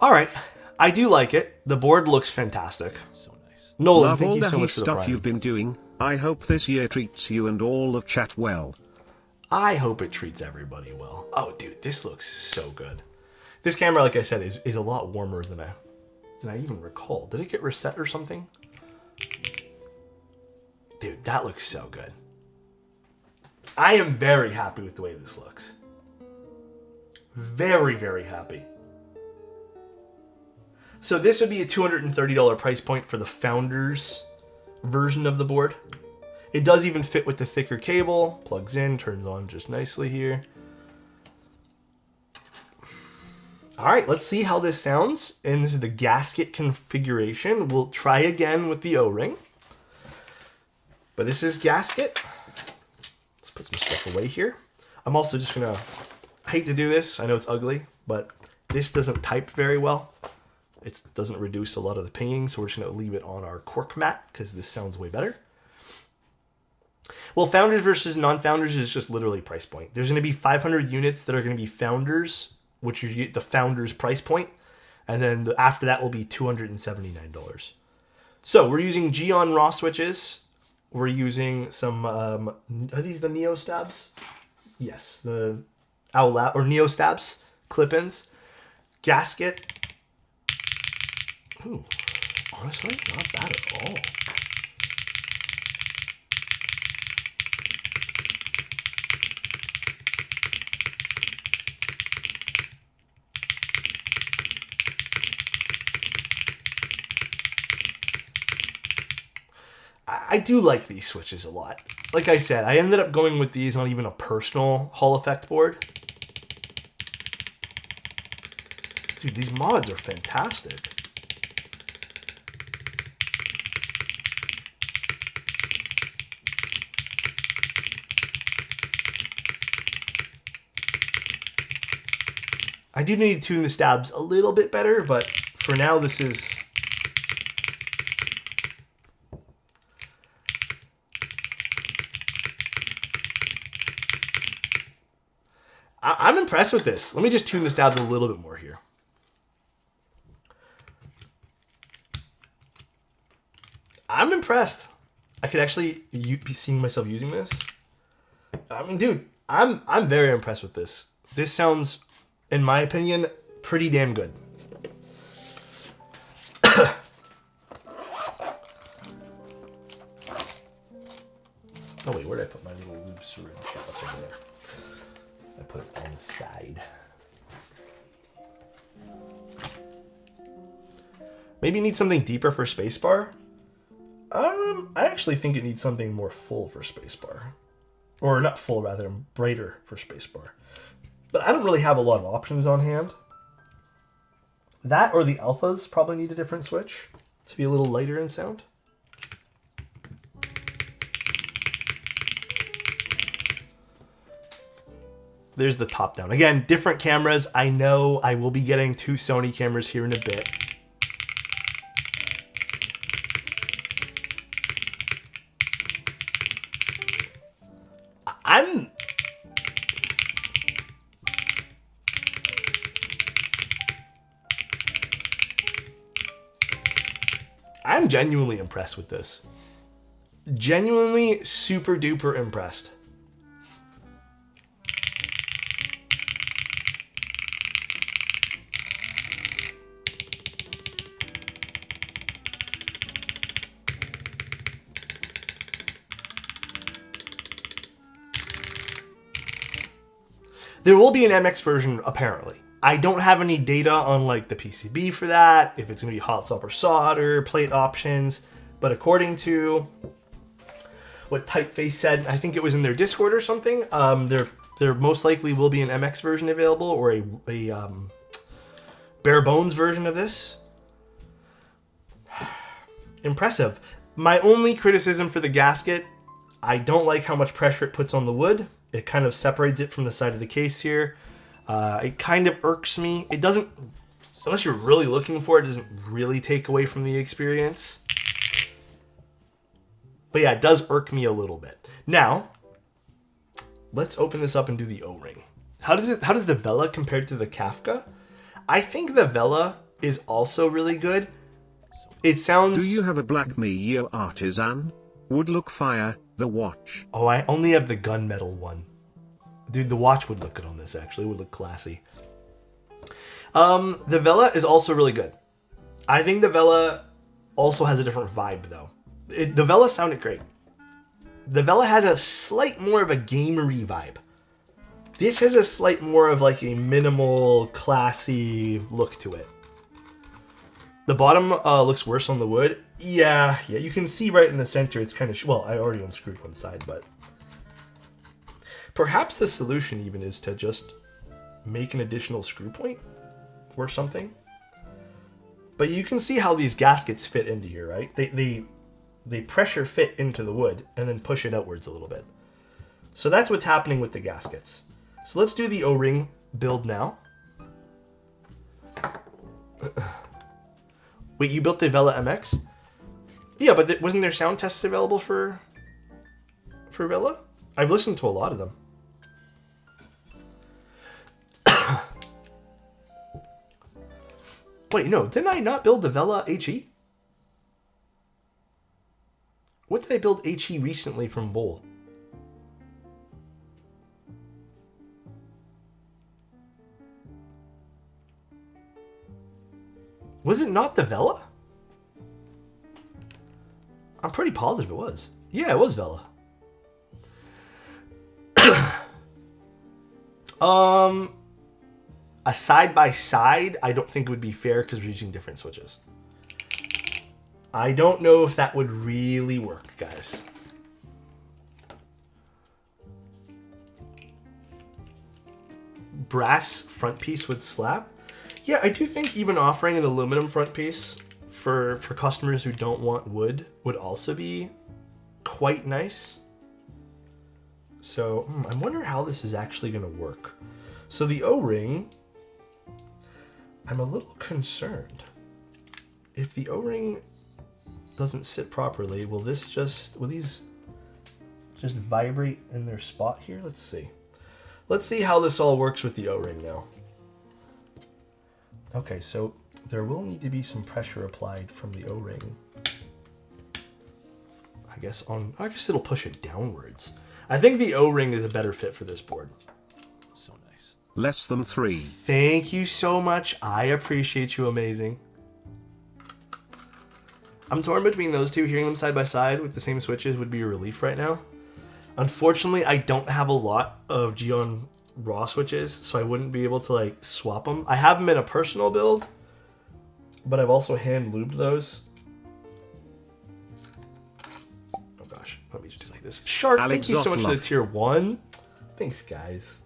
All right, I do like it. The board looks fantastic. So nice. Nolan, Love thank all you so the much for the stuff prime. you've been doing. I hope this year treats you and all of chat well. I hope it treats everybody well. Oh, dude, this looks so good. This camera, like I said, is a lot warmer than I even recall. Did it get reset or something? Dude, that looks so good. I am very happy with the way this looks. Very, very happy. So this would be a $230 price point for the Founders version of the board. It does even fit with the thicker cable. Plugs in, turns on just nicely here. All right, let's see how this sounds. And this is the gasket configuration. We'll try again with the O-ring. But this is gasket. Let's put some stuff away here. I'm also just gonna, I hate to do this, I know it's ugly, but this doesn't type very well. It doesn't reduce a lot of the pinging, so we're just gonna leave it on our cork mat because this sounds way better. Well, Founders versus non-Founders is just literally price point. There's gonna be 500 units that are gonna be Founders, which is the Founders price point, and then after that will be $279. So we're using Geon raw switches. We're using some, are these the Neo stabs? Yes, the Owlab or Neo stabs, clip-ins, gasket. Ooh, honestly, not bad at all. I do like these switches a lot. Like I said, I ended up going with these on even a personal Hall Effect board. Dude, these mods are fantastic. I do need to tune the stabs a little bit better, but for now this is... I'm impressed with this. Let me just tune the stabs a little bit more here. I'm impressed. I could actually be seeing myself using this. I mean, dude, I'm very impressed with this. This sounds, in my opinion, pretty damn good. Oh wait, where did I put my little lube syringe? That's over there. I put it on the side. Maybe it needs something deeper for spacebar. I actually think it needs something more full for spacebar. Or not full, rather, brighter for spacebar. But I don't really have a lot of options on hand. That or the alphas probably need a different switch to be a little lighter in sound. There's the top down. Again, different cameras. I know I will be getting 2 Sony cameras here in a bit. I'm genuinely impressed with this. Genuinely super duper impressed. There will be an MX version, apparently. I don't have any data on like the PCB for that, if it's going to be hot swap or solder, plate options, but according to what Typeface said, I think it was in their Discord or something, there most likely will be an MX version available, or a bare bones version of this. Impressive. My only criticism for the gasket, I don't like how much pressure it puts on the wood. It kind of separates it from the side of the case here. It kind of irks me. It doesn't, unless you're really looking for it, doesn't really take away from the experience. But yeah, it does irk me a little bit. Now, let's open this up and do the O-ring. How does the Vela compare to the Kafka? I think the Vela is also really good. It sounds... Do you have a Black Mio Artisan? Would look fire, the watch. Oh, I only have the gunmetal one. Dude, the watch would look good on this, actually. It would look classy. The Vela is also really good. I think the Vela also has a different vibe, though. The Vela sounded great. The Vela has a slight more of a gamery vibe. This has a slight more of like a minimal, classy look to it. The bottom looks worse on the wood. Yeah, you can see right in the center it's kind of... Well, I already unscrewed one side, but... Perhaps the solution even is to just make an additional screw point or something. But you can see how these gaskets fit into here, right? They pressure fit into the wood and then push it outwards a little bit. So that's what's happening with the gaskets. So let's do the O-ring build now. Wait, you built the Vela MX? Yeah, but wasn't there sound tests available for Vela? I've listened to a lot of them. Wait, no, didn't I not build the Vela HE? What did I build HE recently from Bowl? Was it not the Vela? I'm pretty positive it was. Yeah, it was Vela. A side by side, I don't think it would be fair because we're using different switches. I don't know if that would really work, guys. Brass front piece would slap. Yeah, I do think even offering an aluminum front piece for customers who don't want wood would also be quite nice. So, I wonder how this is actually going to work. So the O-ring, I'm a little concerned. If the O-ring doesn't sit properly, will these just vibrate in their spot here? Let's see. Let's see how this all works with the O-ring now. Okay, so there will need to be some pressure applied from the O-ring. I guess it'll push it downwards. I think the O-ring is a better fit for this board. So nice. Less than 3. Thank you so much. I appreciate you, amazing. I'm torn between those two. Hearing them side by side with the same switches would be a relief right now. Unfortunately, I don't have a lot of Geon raw switches, so I wouldn't be able to like swap them. I have them in a personal build, but I've also hand lubed those. Oh gosh, let me just do like this. Shark, thank you so much for the tier 1. Thanks, guys.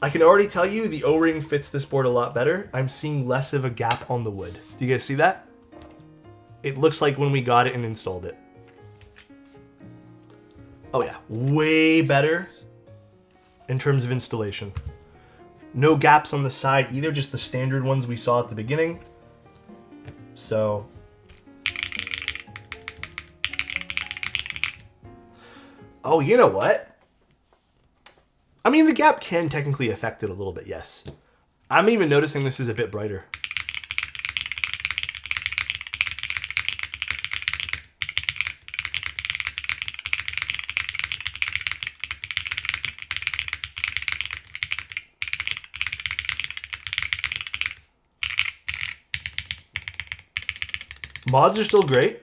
I can already tell you the O-ring fits this board a lot better. I'm seeing less of a gap on the wood. Do you guys see that? It looks like when we got it and installed it. Oh yeah, way better in terms of installation. No gaps on the side either, just the standard ones we saw at the beginning. So, oh, you know what? I mean, the gap can technically affect it a little bit, yes. I'm even noticing this is a bit brighter. Mods are still great.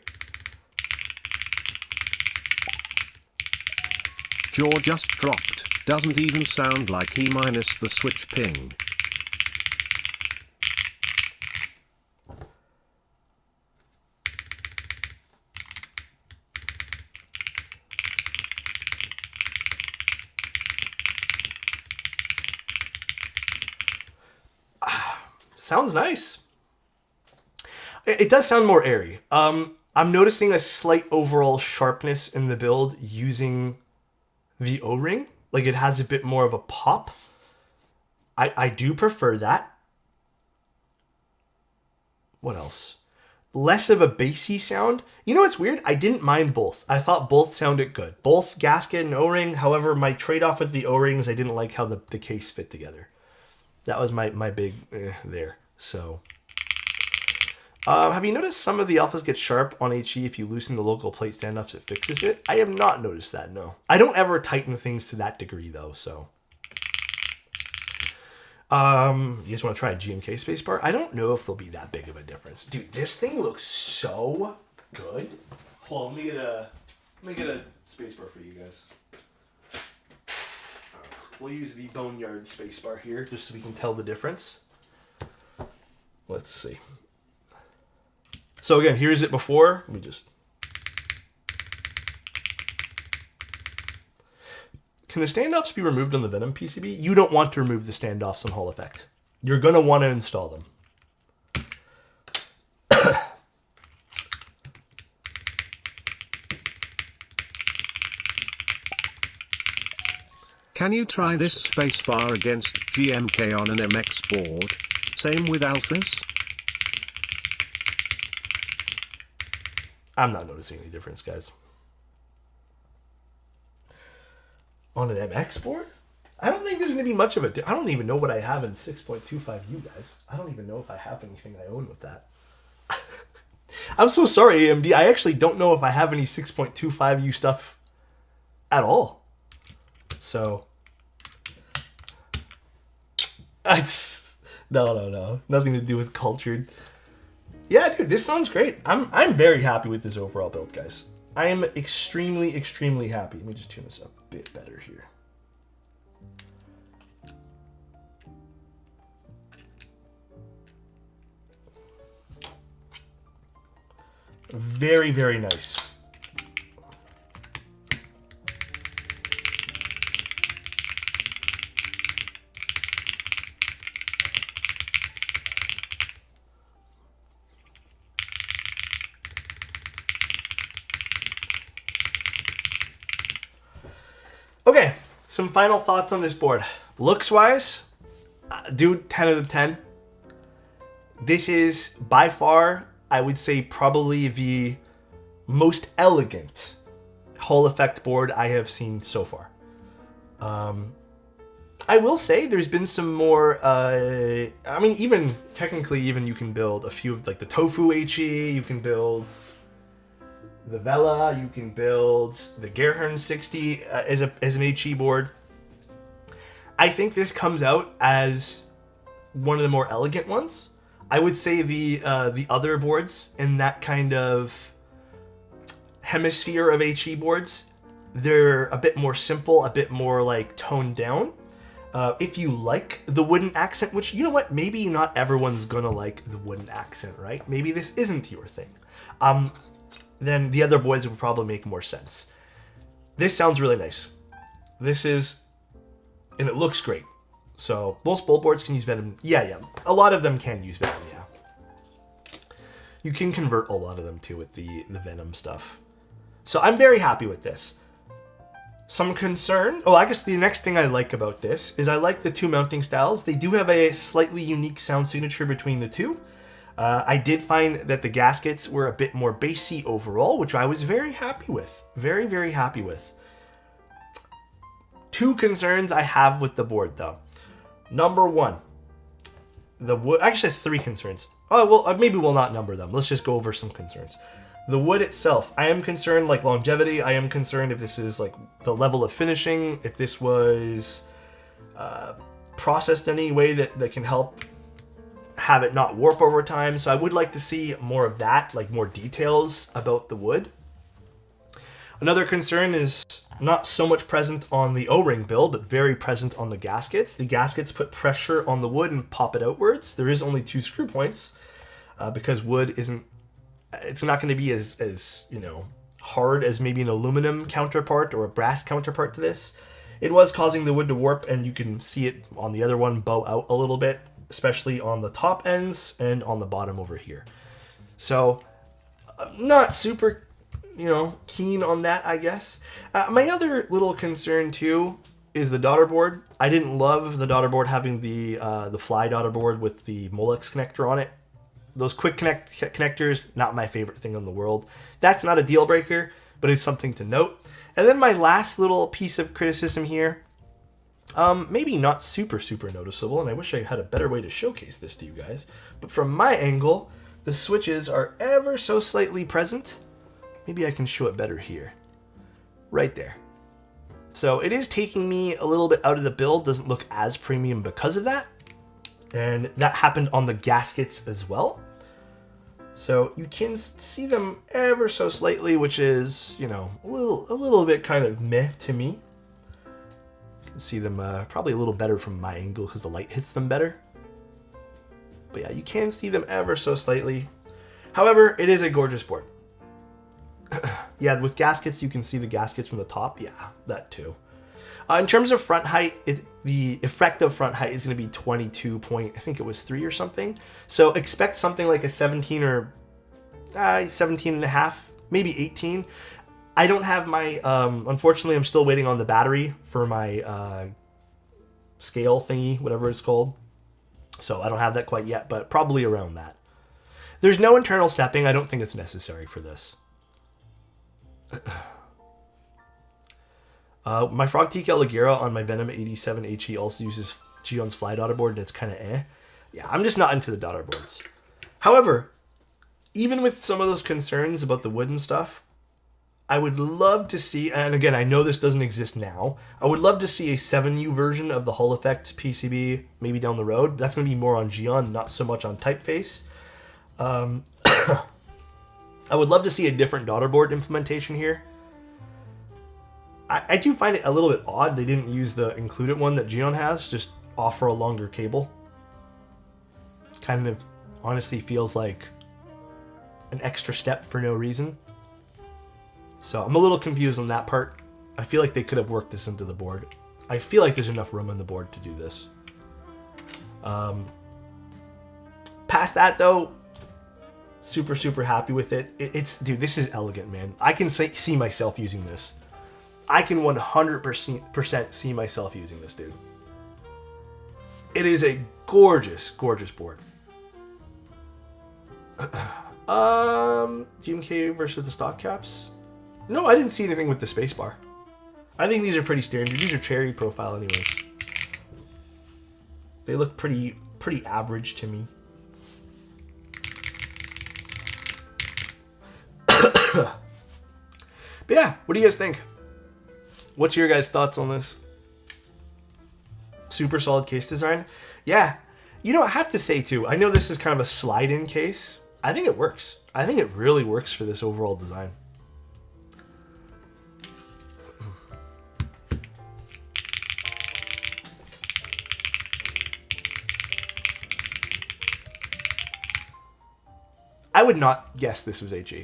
Jaw just dropped. Doesn't even sound like he minus the switch ping. Sounds nice. It does sound more airy. I'm noticing a slight overall sharpness in the build using the O-ring. Like it has a bit more of a pop. I do prefer that. What else? Less of a bassy sound. You know what's weird? I didn't mind both. I thought both sounded good. Both gasket and O-ring. However, my trade-off with the O-rings, I didn't like how the case fit together. That was my big there. So... have you noticed some of the alphas get sharp on HE if you loosen the local plate standoffs, it fixes it? I have not noticed that, no. I don't ever tighten things to that degree, though, so. You just want to try a GMK spacebar? I don't know if there'll be that big of a difference. Dude, this thing looks so good. Hold on, let me get a spacebar for you guys. We'll use the Boneyard spacebar here, just so we can tell the difference. Let's see. So again, here's it before. Let me just... Can the standoffs be removed on the Venom PCB? You don't want to remove the standoffs on Hall Effect. You're going to want to install them. Can you try this spacebar against GMK on an MX board? Same with alphas? I'm not noticing any difference, guys. On an MX board? I don't think there's going to be much of a... I don't even know what I have in 6.25U, guys. I don't even know if I have anything I own with that. I'm so sorry, AMD. I actually don't know if I have any 6.25U stuff at all. So... It's... No. Nothing to do with cultured... Yeah, dude, this sounds great. I'm very happy with this overall build, guys. I am extremely, extremely happy. Let me just tune this up a bit better here. Very, very nice. Okay, some final thoughts on this board. Looks-wise, dude, 10 out of 10. This is, by far, I would say probably the most elegant Hall Effect board I have seen so far. I will say there's been some more, I mean, even, technically, even you can build a few of, like, the Tofu HE, you can build... the Vela, you can build the Gerhern 60 as an HE board. I think this comes out as one of the more elegant ones. I would say the other boards in that kind of hemisphere of HE boards, they're a bit more simple, a bit more like toned down. If you like the wooden accent, which, you know what, maybe not everyone's gonna like the wooden accent, right? Maybe this isn't your thing. Then the other boards would probably make more sense. This sounds really nice. This is, and it looks great. So most bolt boards can use Venom. Yeah. A lot of them can use Venom, yeah. You can convert a lot of them too with the Venom stuff. So I'm very happy with this. Some concern, I guess the next thing I like about this is I like the two mounting styles. They do have a slightly unique sound signature between the two. I did find that the gaskets were a bit more bassy overall, which I was very happy with. Very, very happy with. Two concerns I have with the board though. Number one, the wood, actually three concerns. Maybe we'll not number them. Let's just go over some concerns. The wood itself, I am concerned, like longevity. I am concerned if this is like the level of finishing, if this was processed any way that can help have it not warp over time. So I would like to see more of that, like more details about the wood. Another concern is not so much present on the O-ring build, but very present on the gaskets. The gaskets put pressure on the wood and pop it outwards. There is only 2 screw points because wood isn't, it's not going to be as hard as maybe an aluminum counterpart or a brass counterpart to this. It was causing the wood to warp, and you can see it on the other one bow out a little bit, especially on the top ends and on the bottom over here. So not super keen on that, I guess. My other little concern too is the daughter board. I didn't love the daughter board having the fly daughter board with the Molex connector on it. Those quick connectors, not my favorite thing in the world. That's not a deal breaker, but it's something to note. And then my last little piece of criticism here, maybe not super noticeable, and I wish I had a better way to showcase this to you guys, but from my angle, the switches are ever so slightly present. Maybe I can show it better here. Right there. So it is taking me a little bit out of the build. Doesn't look as premium because of that. And that happened on the gaskets as well. So you can see them ever so slightly, which is, a little bit kind of meh to me. You can see them probably a little better from my angle because the light hits them better. But yeah, you can see them ever so slightly. However, it is a gorgeous board. Yeah, with gaskets, you can see the gaskets from the top. Yeah, that too. In terms of front height, the effective front height is going to be 22 point, I think it was 3 or something. So expect something like a 17 or 17 and a half, maybe 18. I don't have my, unfortunately, I'm still waiting on the battery for my scale thingy, whatever it's called. So I don't have that quite yet, but probably around that. There's no internal stepping. I don't think it's necessary for this. My Frogteak Elegera on my Venom 87 HE also uses Geon's Fly daughter board, and it's kind of eh. Yeah, I'm just not into the daughter boards. However, even with some of those concerns about the wooden stuff, I would love to see, and again, I know this doesn't exist now, I would love to see a 7U version of the Hull Effect PCB maybe down the road. That's going to be more on Geon, not so much on Typeface. I would love to see a different daughter board implementation here. I do find it a little bit odd they didn't use the included one that Geon has, just offer a longer cable. Kind of honestly feels like an extra step for no reason. So I'm a little confused on that part. I feel like they could have worked this into the board. I feel like there's enough room on the board to do this. Past that though, super happy with it. Dude, this is elegant, man. I can see myself using this. I can 100% see myself using this, dude. It is a gorgeous board. GMK versus the stock caps. No, I didn't see anything with the spacebar. I think these are pretty standard. These are cherry profile anyways. They look pretty average to me. But yeah, what do you guys think? What's your guys' thoughts on this? Super solid case design. Yeah, I have to say too, I know this is kind of a slide-in case. I think it works. I think it really works for this overall design. I would not guess this was HE.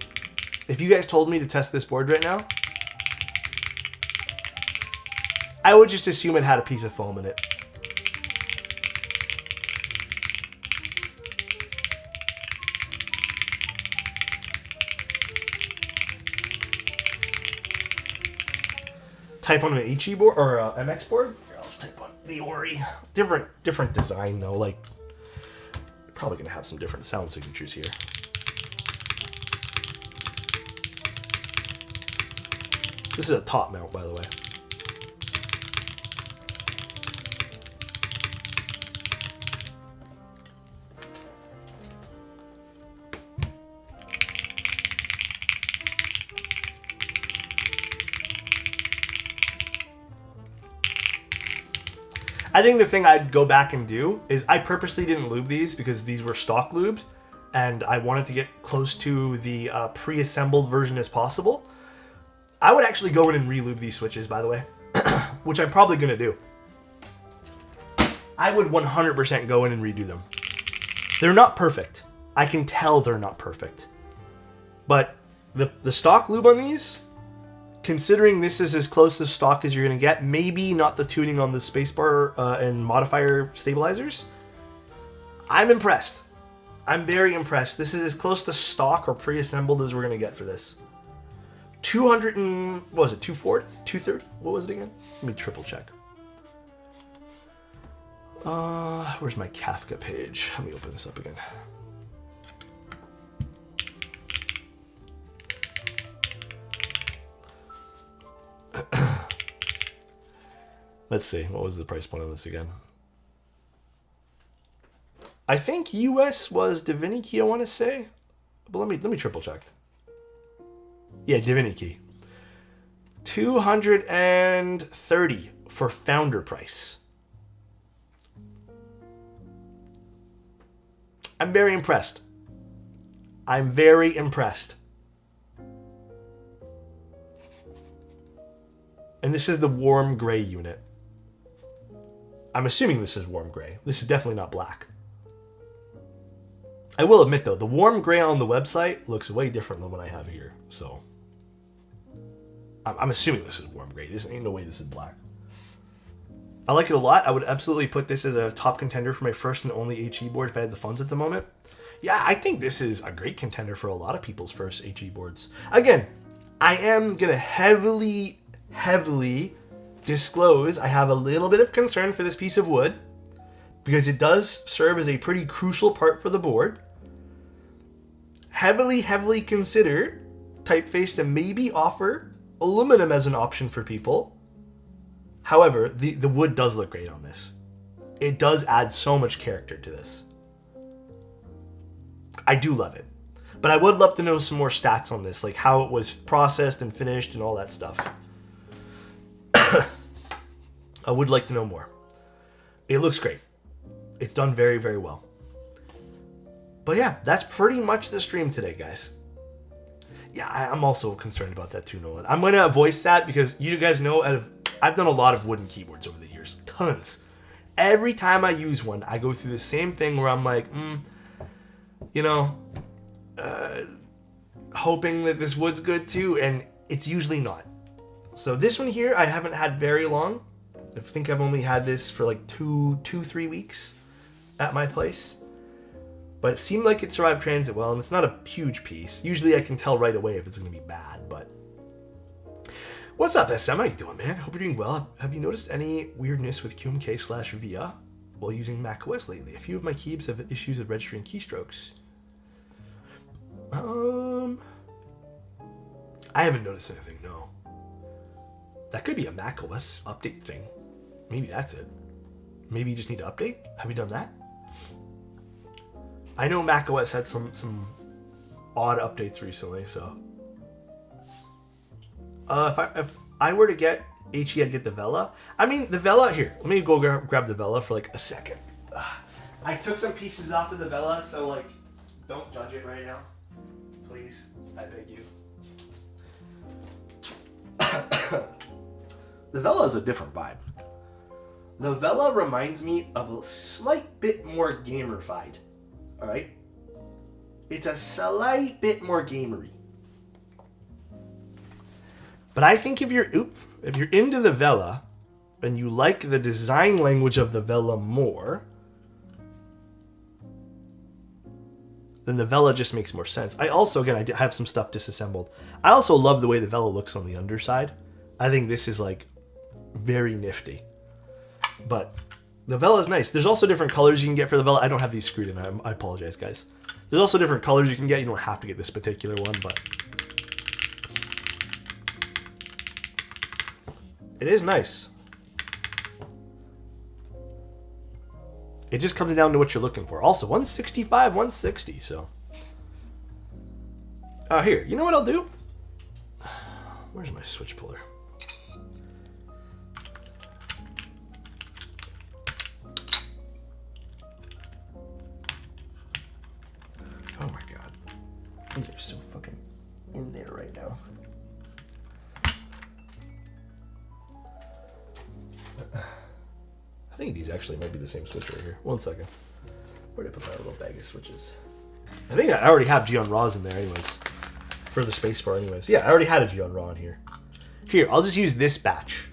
If you guys told me to test this board right now, I would just assume it had a piece of foam in it. Type on an HE board or a MX board. Here, let's type on the Ori. Different design though. Like, probably gonna have some different sound signatures here. This is a top mount, by the way. I think the thing I'd go back and do is I purposely didn't lube these because these were stock lubed and I wanted to get close to the pre-assembled version as possible. I would actually go in and re-lube these switches, by the way, which I'm probably going to do. I would 100% go in and redo them. They're not perfect. I can tell they're not perfect. But the stock lube on these, considering this is as close to stock as you're going to get, maybe not the tuning on the spacebar and modifier stabilizers, I'm impressed. I'm very impressed. This is as close to stock or pre-assembled as we're going to get for this. 200 and, what was it, 240? 230? What was it again? Let me triple check. Where's my Kafka page? Let me open this up again. Let's see, what was the price point on this again? I think US was Divinity, I want to say. But let me triple check. Yeah, Divinity. 230 for founder price. I'm very impressed. I'm very impressed. And this is the warm gray unit. I'm assuming this is warm gray. This is definitely not black. I will admit though, the warm gray on the website looks way different than what I have here. So I'm assuming this is warm gray. This ain't no way this is black. I like it a lot. I would absolutely put this as a top contender for my first and only HE board if I had the funds at the moment. Yeah, I think this is a great contender for a lot of people's first HE boards. Again, I am going to heavily disclose I have a little bit of concern for this piece of wood because it does serve as a pretty crucial part for the board. Heavily consider Typeface to maybe offer aluminum as an option for people. However, the wood does look great on this. It does add so much character to this. I do love it. But I would love to know some more stats on this, like how it was processed and finished and all that stuff. I would like to know more. It looks great. It's done very well. But yeah, that's pretty much the stream today, guys. Yeah, I'm also concerned about that too, Nolan. I'm going to voice that because you guys know I've done a lot of wooden keyboards over the years. Tons. Every time I use one, I go through the same thing where I'm like, hoping that this wood's good too, and it's usually not. So this one here, I haven't had very long. I think I've only had this for like 3 weeks at my place. But it seemed like it survived transit well, and it's not a huge piece. Usually I can tell right away if it's going to be bad, but... What's up, SM? How you doing, man? Hope you're doing well. Have you noticed any weirdness with QMK/VIA while using macOS lately? A few of my keys have issues of registering keystrokes. I haven't noticed anything, no. That could be a macOS update thing. Maybe that's it. Maybe you just need to update? Have you done that? I know macOS had some odd updates recently, so... If I were to get HE, I'd get the Vela. I mean, the Vela... Here, let me go grab the Vela for like a second. I took some pieces off of the Vela, so like, don't judge it right now. Please, I beg you. The Vela is a different vibe. The Vela reminds me of a slight bit more gamerified. Alright? It's a slight bit more gamery. But I think if you're into the Vela and you like the design language of the Vela more, then the Vela just makes more sense. I also, again, I have some stuff disassembled. I also love the way the Vela looks on the underside. I think this is like very nifty. But the Vela is nice. There's also different colors you can get for the Vela. I don't have these screwed in. I apologize, guys. There's also different colors you can get. You don't have to get this particular one, but it is nice. It just comes down to what you're looking for. Also, 165, 160, so. Here, you know what I'll do? Where's my switch puller? Oh my god. These are so fucking in there right now. I think these actually might be the same switch right here. One second. Where did I put my little bag of switches? I think I already have Geon Raws in there anyways. For the spacebar anyways. Yeah, I already had a Geon Raw in here. Here, I'll just use this batch.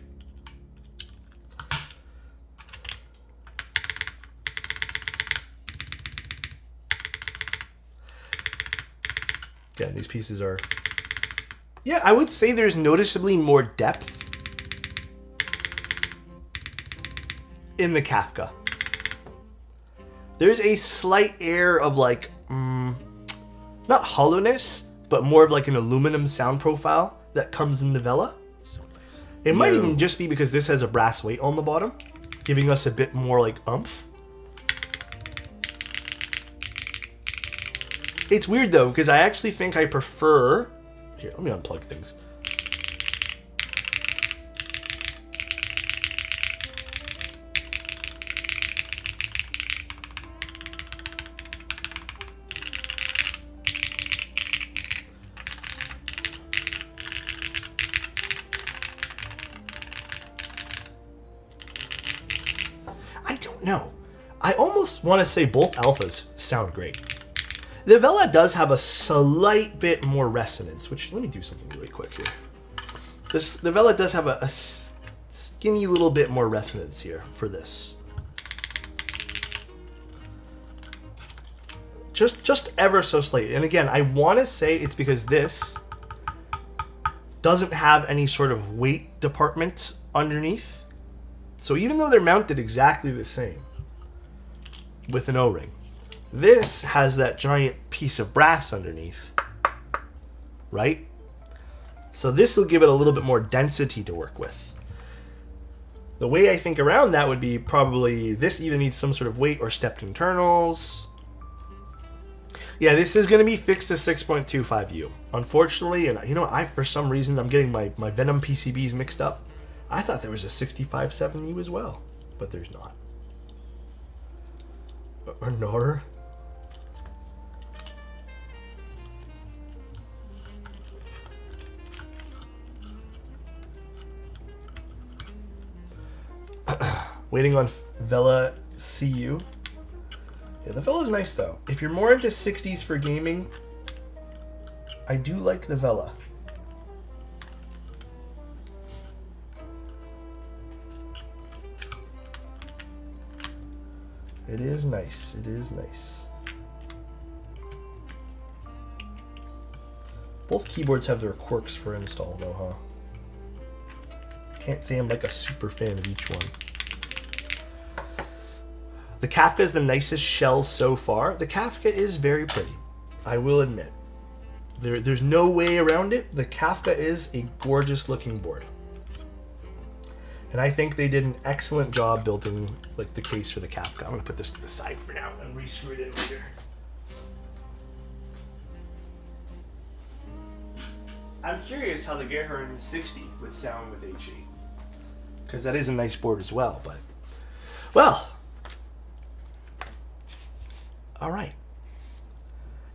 Again, these pieces are... Yeah, I would say there's noticeably more depth in the Kafka. There's a slight air of like, not hollowness, but more of like an aluminum sound profile that comes in the Vela. It might even just be because this has a brass weight on the bottom, giving us a bit more like oomph. It's weird though, because I actually think I prefer... Here, let me unplug things. I don't know. I almost want to say both alphas sound great. The Vela does have a slight bit more resonance, which, let me do something really quick here. The Vela does have a skinny little bit more resonance here for this. Just ever so slightly. And again, I want to say it's because this doesn't have any sort of weight department underneath. So even though they're mounted exactly the same with an O-ring, this has that giant piece of brass underneath, right? So this will give it a little bit more density to work with. The way I think around that would be probably this either needs some sort of weight or stepped internals. Yeah, this is going to be fixed to 6.25U. Unfortunately, and you know, for some reason I'm getting my Venom PCBs mixed up. I thought there was a 65.7U as well, but there's not. Or nor. Waiting on Vela CU. Yeah, the Vela's nice though. If you're more into 60s for gaming, I do like the Vela. It is nice. It is nice. Both keyboards have their quirks for install though, huh? Can't say I'm like a super fan of each one. The Kafka is the nicest shell so far. The Kafka is very pretty, I will admit. There's no way around it. The Kafka is a gorgeous looking board. And I think they did an excellent job building like the case for the Kafka. I'm gonna put this to the side for now and re-screw it in later. I'm curious how the Gehern 60 would sound with HE. Because that is a nice board as well, but... Well... Alright.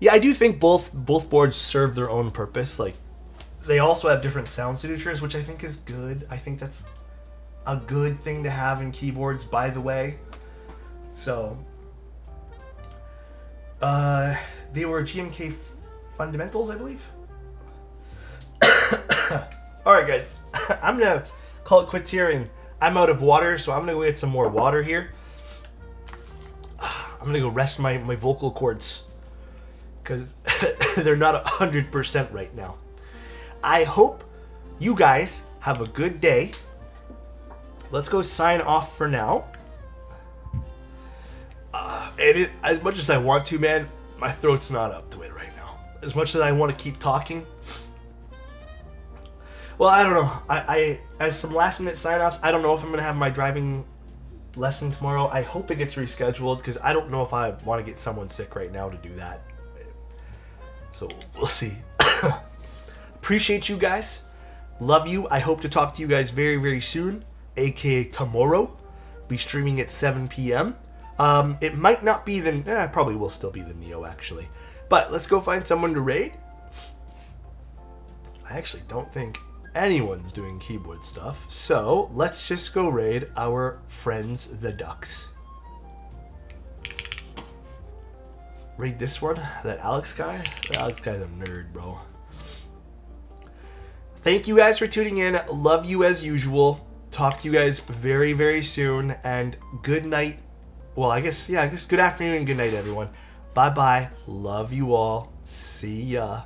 Yeah, I do think both boards serve their own purpose. Like, they also have different sound signatures, which I think is good. I think that's a good thing to have in keyboards, by the way. So, They were GMK fundamentals, I believe. Alright guys, I'm gonna call it quits here, and I'm out of water, so I'm gonna go get some more water here. I'm gonna go rest my vocal cords, because they're not 100% right now. I hope you guys have a good day. Let's go sign off for now. And as much as I want to, man, my throat's not up to it right now. As much as I want to keep talking. Well, I don't know. I as some last minute sign-offs, I don't know if I'm going to have my driving lesson tomorrow. I hope it gets rescheduled, because I don't know if I want to get someone sick right now to do that. So we'll see. Appreciate you guys. Love you. I hope to talk to you guys very, very soon, aka tomorrow. Be streaming at 7 p.m. It might not be the... probably will still be the Neo, actually. But let's go find someone to raid. I actually don't think anyone's doing keyboard stuff. So let's just go raid our friends, the Ducks. Raid this one? That Alex guy? That Alex guy's a nerd, bro. Thank you guys for tuning in. Love you as usual. Talk to you guys very, very soon. And good night. Well, I guess good afternoon and good night, everyone. Bye-bye. Love you all. See ya.